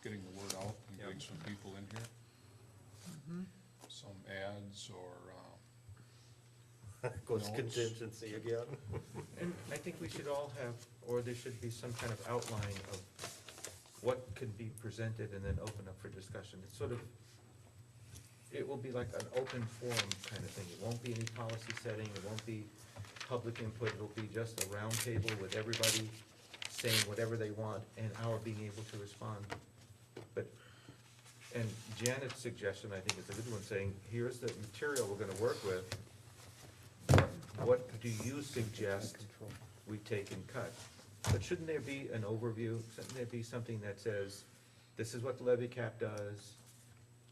getting the word out and getting some people in here. Some ads or, Goes Notes. contingency again. And I think we should all have, or there should be some kind of outline of what could be presented and then open up for discussion. It's sort of, it will be like an open forum kind of thing. It won't be any policy setting, it won't be public input, it'll be just a round table with everybody saying whatever they want and our being able to respond But, and Janet's suggestion, I think is a good one, saying, here's the material we're gonna work with. What do you suggest we take and cut? But shouldn't there be an overview? Shouldn't there be something that says, this is what the levy cap does,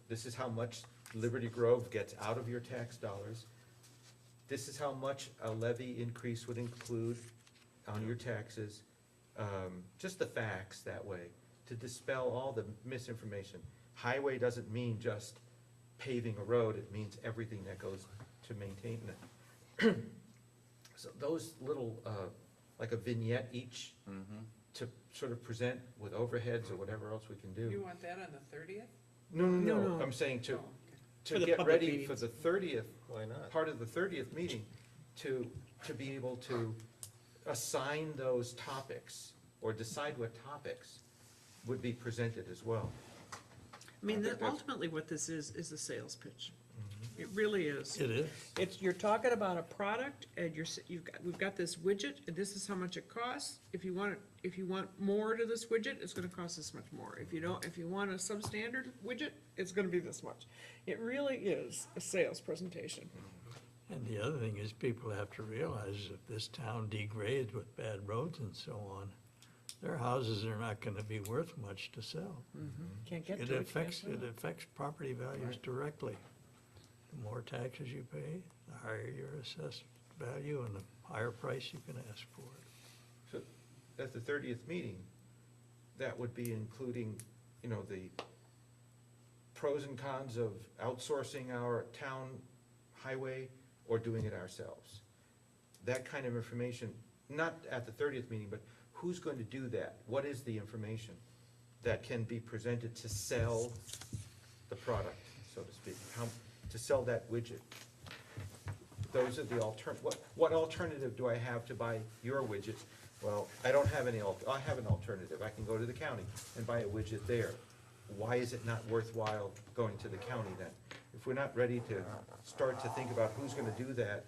this is how much Liberty Grove gets out of your tax dollars, this is how much a levy increase would include on your taxes, just the facts that way, to dispel all the misinformation. Highway doesn't mean just paving a road, it means everything that goes to maintaining it. So those little, like a vignette each, to sort of present with overheads or whatever else we can do. You want that on the 30th? No, no, No, no, no. I'm saying Oh, to, okay. For to the get public ready meetings. for the 30th, Why not? part of the 30th meeting, to be able to assign those topics, or decide what topics would be presented as well. I mean, I think that's- ultimately what this is a sales pitch. It really is. It is. It's, you're talking about a product, and we've got this widget, and this is how much it costs. If you want more to this widget, it's gonna cost this much more. If you want a substandard widget, it's gonna be this much. It really is a sales presentation. And the other thing is, people have to realize if this town degrades with bad roads and so on, their houses are not gonna be worth much to sell. Can't get It to it. affects, can't it sell. affects property values directly. The more taxes you pay, the higher your assessed value and the higher price you can ask for it. So, at the 30th meeting, that would be including, the pros and cons of outsourcing our town highway or doing it ourselves. That kind of information, not at the 30th meeting, but who's going to do that? What is the information that can be presented to sell the product, so to speak? To sell that widget? Those are the what alternative do I have to buy your widget? Well, I don't have any, I have an alternative. I can go to the county and buy a widget there. Why is it not worthwhile going to the county then? If we're not ready to start to think about who's gonna do that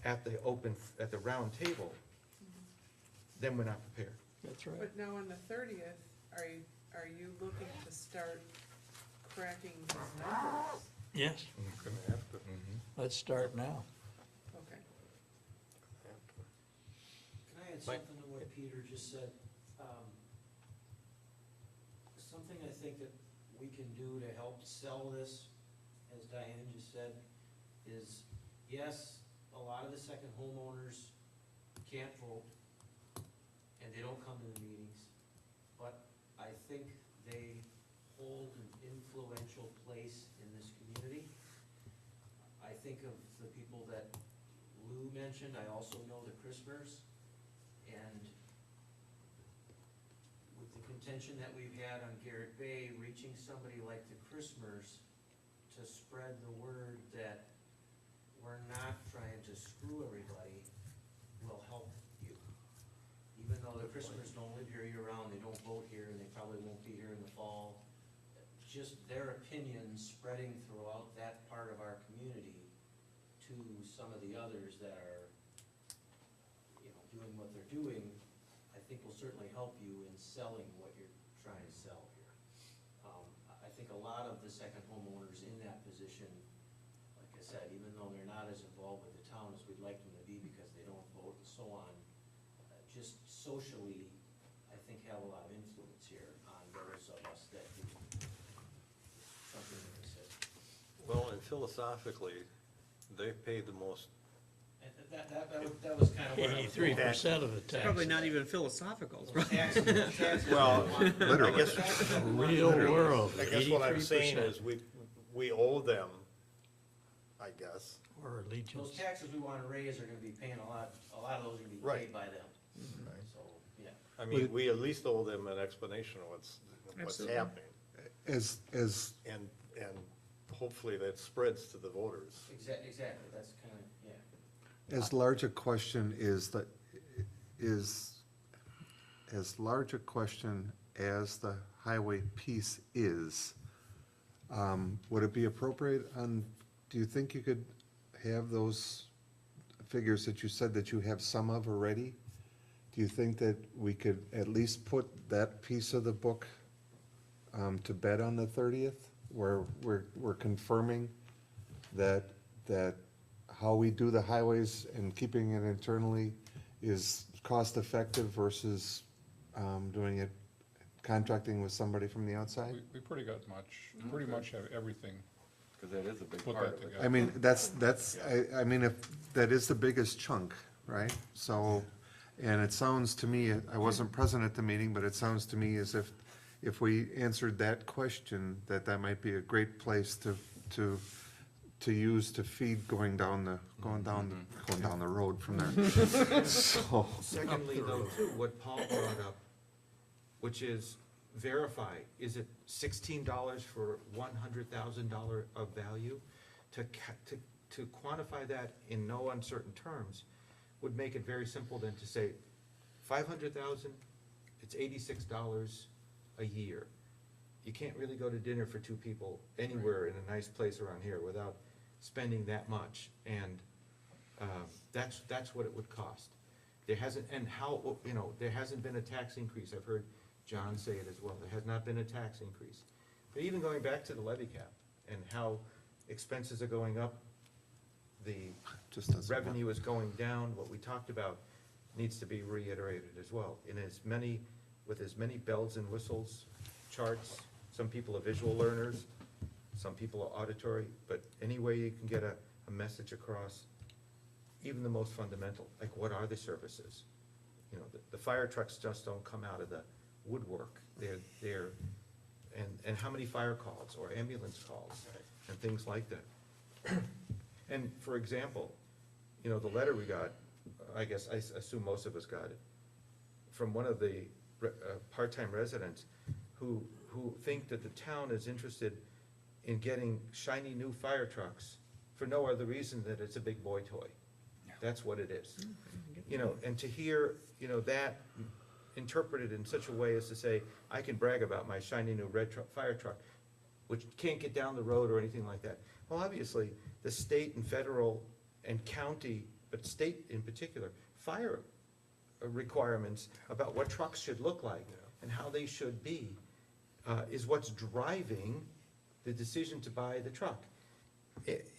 at the round table, then we're not prepared. That's right. But now on the 30th, are you looking to start cracking these numbers? Yes, Gonna have to. let's start now. Okay. Can I add Mike? something to what Peter just said? Something I think that we can do to help sell this, as Diane just said, is, yes, a lot of the second homeowners can't vote, and they don't come to the meetings, but I think they hold an influential place in this community. I think of the people that Lou mentioned, I also know the Christmers, and with the contention that we've had on Garrett Bay, reaching somebody like the Christmers to spread the word that we're not trying to screw everybody will help you. Even though the Christmers don't live here year-round, they don't vote here, and they probably won't be here in the fall, just their opinions spreading throughout that part of our community to some of the others that are, doing what they're doing, I think will certainly help you in selling what you're trying to sell here. I think a lot of the second homeowners in that position, like I said, even though they're not as involved with the town as we'd like them to be because they don't vote and so on, just socially, I think have a lot of influence here on those of us that do something that they said. Well, and philosophically, they pay the most. And that was kind of what I was. 83% of the It's probably taxes. not even philosophical. Well, Literally. I guess, Real world, I guess what I'm saying 83%. is we owe them, I guess. Or Those allegiance. taxes we wanna raise are gonna be paying a lot of those are gonna be Right. paid by them. So, yeah. I mean, we at least owe them an explanation of what's Absolutely. happening. As, And hopefully that spreads to the voters. Exactly, that's kinda, yeah. as large a question is as large a question as the highway piece is, would it be appropriate do you think you could have those figures that you said that you have some of already? Do you think that we could at least put that piece of the book to bed on the 30th, where we're confirming that how we do the highways and keeping it internally is cost-effective versus doing it, contracting with somebody from the outside? We pretty much have everything Cause that is a big put part that of it. together. I mean, I mean, if, that is the biggest chunk, right? So, and it sounds to me, I wasn't present at the meeting, but it sounds to me as if we answered that question, that might be a great place to use to feed going down the road from there. So, Secondly, though, too, what Paul brought up, which is verify, is it $16 for $100,000 of value? To quantify that in no uncertain terms would make it very simple then to say, 500,000, it's $86 a year. You can't really go to dinner for two people anywhere in a nice place around here without spending that much, and that's what it would cost. There hasn't, and how, there hasn't been a tax increase. I've heard John say it as well. There has not been a tax increase. But even going back to the levy cap and how expenses are going up, the just doesn't work. revenue is going down, what we talked about needs to be reiterated as well. With as many bells and whistles, charts, some people are visual learners, some people are auditory, but any way you can get a message across, even the most fundamental, like what are the services? The fire trucks just don't come out of the woodwork. And how many fire calls or ambulance calls and things like that. And for example, the letter we got, I guess, I assume most of us got it, from one of the part-time residents who think that the town is interested in getting shiny new fire trucks for no other reason than it's a big boy toy. That's what it is. And to hear, that interpreted in such a way as to say, I can brag about my shiny new red fire truck, which can't get down the road or anything like that. Well, obviously, the state and federal and county, but state in particular, fire requirements about what trucks should look like and how they should be, is what's driving the decision to buy the truck.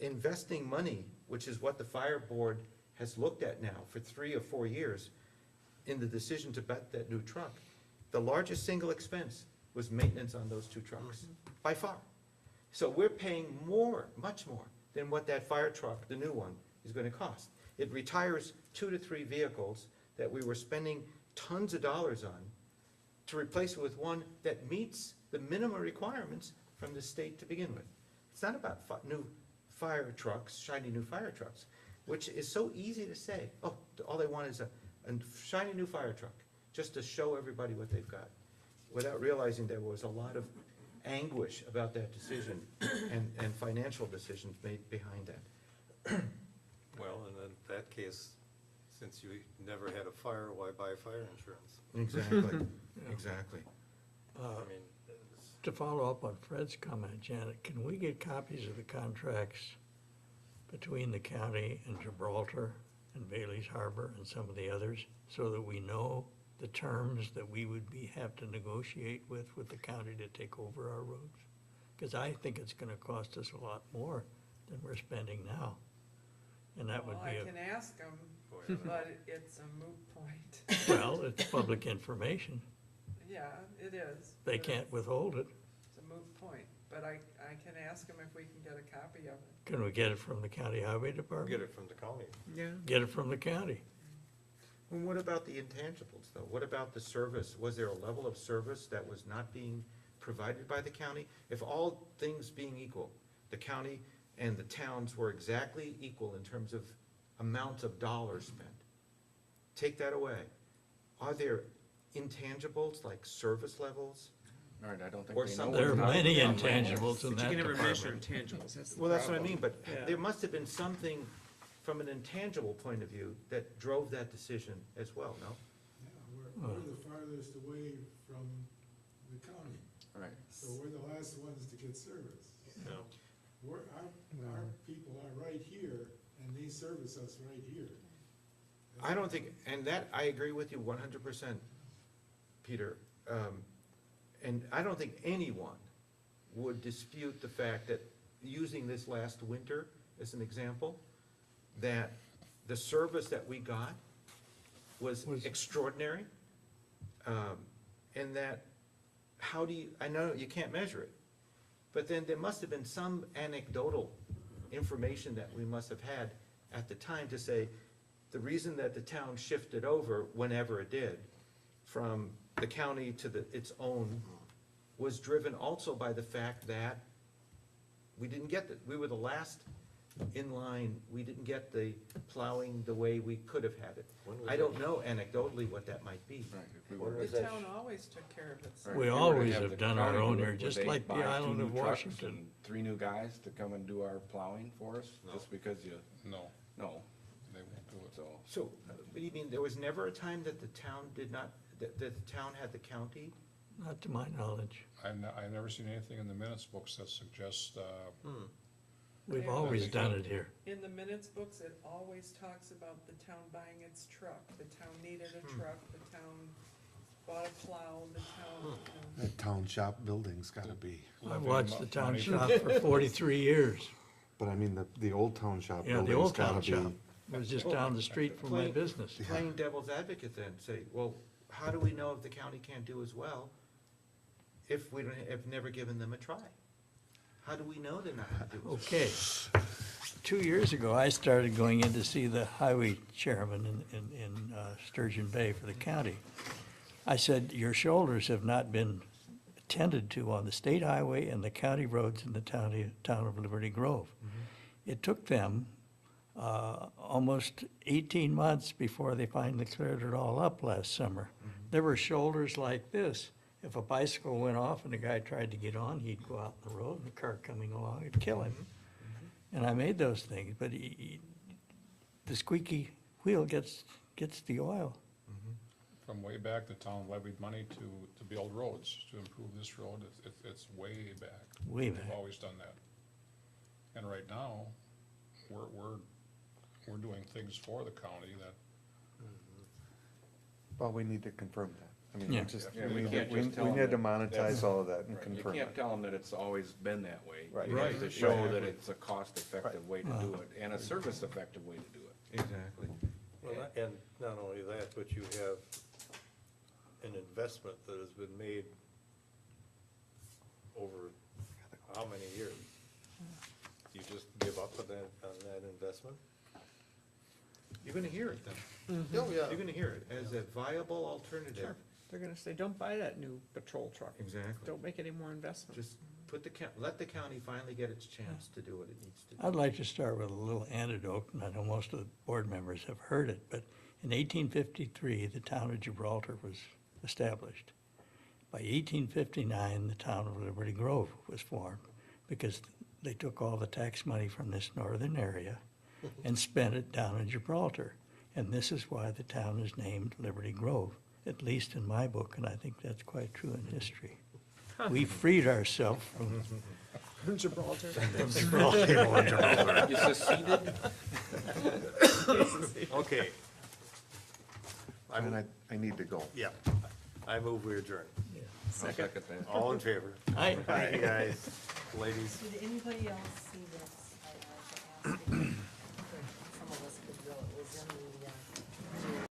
Investing money, which is what the fire board has looked at now for 3 or 4 years, in the decision to buy that new truck, the largest single expense was maintenance on those 2 trucks, by far. So we're paying more, much more, than what that fire truck, the new one, is gonna cost. It retires 2 to 3 vehicles that we were spending tons of dollars on to replace it with one that meets the minimum requirements from the state to begin with. It's not about new fire trucks, shiny new fire trucks, which is so easy to say. Oh, all they want is a shiny new fire truck, just to show everybody what they've got, without realizing there was a lot of anguish about that decision and financial decisions made behind that. Well, and in that case, since you never had a fire, why buy fire insurance? Exactly, exactly. I mean, it's- To follow up on Fred's comment, Janet, can we get copies of the contracts between the county and Gibraltar and Bailey's Harbor and some of the others, so that we know the terms that we would have to negotiate with the county to take over our roads? Because I think it's gonna cost us a lot more than we're spending now. And that would Well, be I can ask them, but it's a moot point. well, it's public information. Yeah, it is. They but can't withhold it. It's a moot point, but I can ask them if we can get a copy of it. Can we get it from the county highway department? get it from the county. Yeah. Get it from the county. And what about the intangibles, though? What about the service? Was there a level of service that was not being provided by the county? If all things being equal, the county and the towns were exactly equal in terms of amount of dollars spent, take that away. Are there intangibles like service levels? All right, I don't think Or they know. some- what There are not- many intangibles in But you that can never measure department. intangibles, that's the Well, that's what I problem. mean, but Yeah. there must have been something from an intangible point of view that drove that decision as well, no? Yeah, we're the farthest away from the county, All right. so we're the last ones to get service. Yeah. Our people are right here, and they service us right here. I don't think, and that, I agree with you 100%, Peter. and I don't think anyone would dispute the fact that, using this last winter as an example, that the service that we got was extraordinary. And that, how do you, I know you can't measure it, but then there must have been some anecdotal information that we must have had at the time to say, the reason that the town shifted over, whenever it did, from the county to its own, was driven also by the fact that we didn't get we were the last in line, we didn't get the plowing the way we could have had it. I don't know anecdotally what that might be. The town always took care of it. We always have done our own here, just like the island of Washington. 3 new guys to come and do our plowing for us, just because you, No, no, they won't do it. So, but you mean, there was never a time that the town did not, that the town had the county? Not to my knowledge. I've never seen anything in the minutes books that suggests, We've always done it here. In the minutes books, it always talks about the town buying its truck. The town needed a truck, the town bought a plow, the town, That town shop building's gotta be, I've watched the town money. shop for 43 years. but I mean, the old town shop Yeah, the building's old gotta town be. shop. It was just down the street from my Plain- business. Playing devil's advocate then, say, well, how do we know if the county can't do as well if we don't, have never given them a try? How do we know they're not gonna do it? Okay. 2 years ago, I started going in to see the highway chairman in Sturgeon Bay for the county. I said, your shoulders have not been attended to on the state highway and the county roads in the town of Liberty Grove. It took them almost 18 months before they finally cleared it all up last summer. There were shoulders like this. If a bicycle went off and the guy tried to get on, he'd go out in the road and the car coming along would kill him. And I made those things, but the squeaky wheel gets the oil. From way back, the town levied money to build roads, to improve this road. It's way back. Way We've back. always done that. And right now, we're doing things for the county that, Well, we need to confirm that. I mean, Yeah. we just, Yeah, we we need can't to- just tell we them need to that monetize that's- all of that and you confirm can't it. tell them that it's always been that way. Right. You have to Right. show Right. that it's a cost-effective way to do it, and a service-effective way to do it. Exactly. Well, and not only that, but you have an investment that has been made over how many years? You just give up on that investment? You're gonna hear it then. Oh, yeah. You're gonna hear it as a viable alternative. Sure. They're gonna say, don't buy that new patrol truck. Exactly. Don't make any more investment. Just let the county finally get its chance to do what it needs to do. I'd like to start with a little anecdote, and I know most of the board members have heard it, but in 1853, the town of Gibraltar was established. By 1859, the town of Liberty Grove was formed, because they took all the tax money from this northern area and spent it down in Gibraltar. And this is why the town is named Liberty Grove, at least in my book, and I think that's quite true in history. We freed ourselves from Gibraltar. Gibraltar. You seceded? Okay. And I need to go. Yeah, I move we adjourn. I'll second that. All in favor? Aye. Thank you, guys, ladies. Did anybody else see this? I asked. Some of us could go, it was in the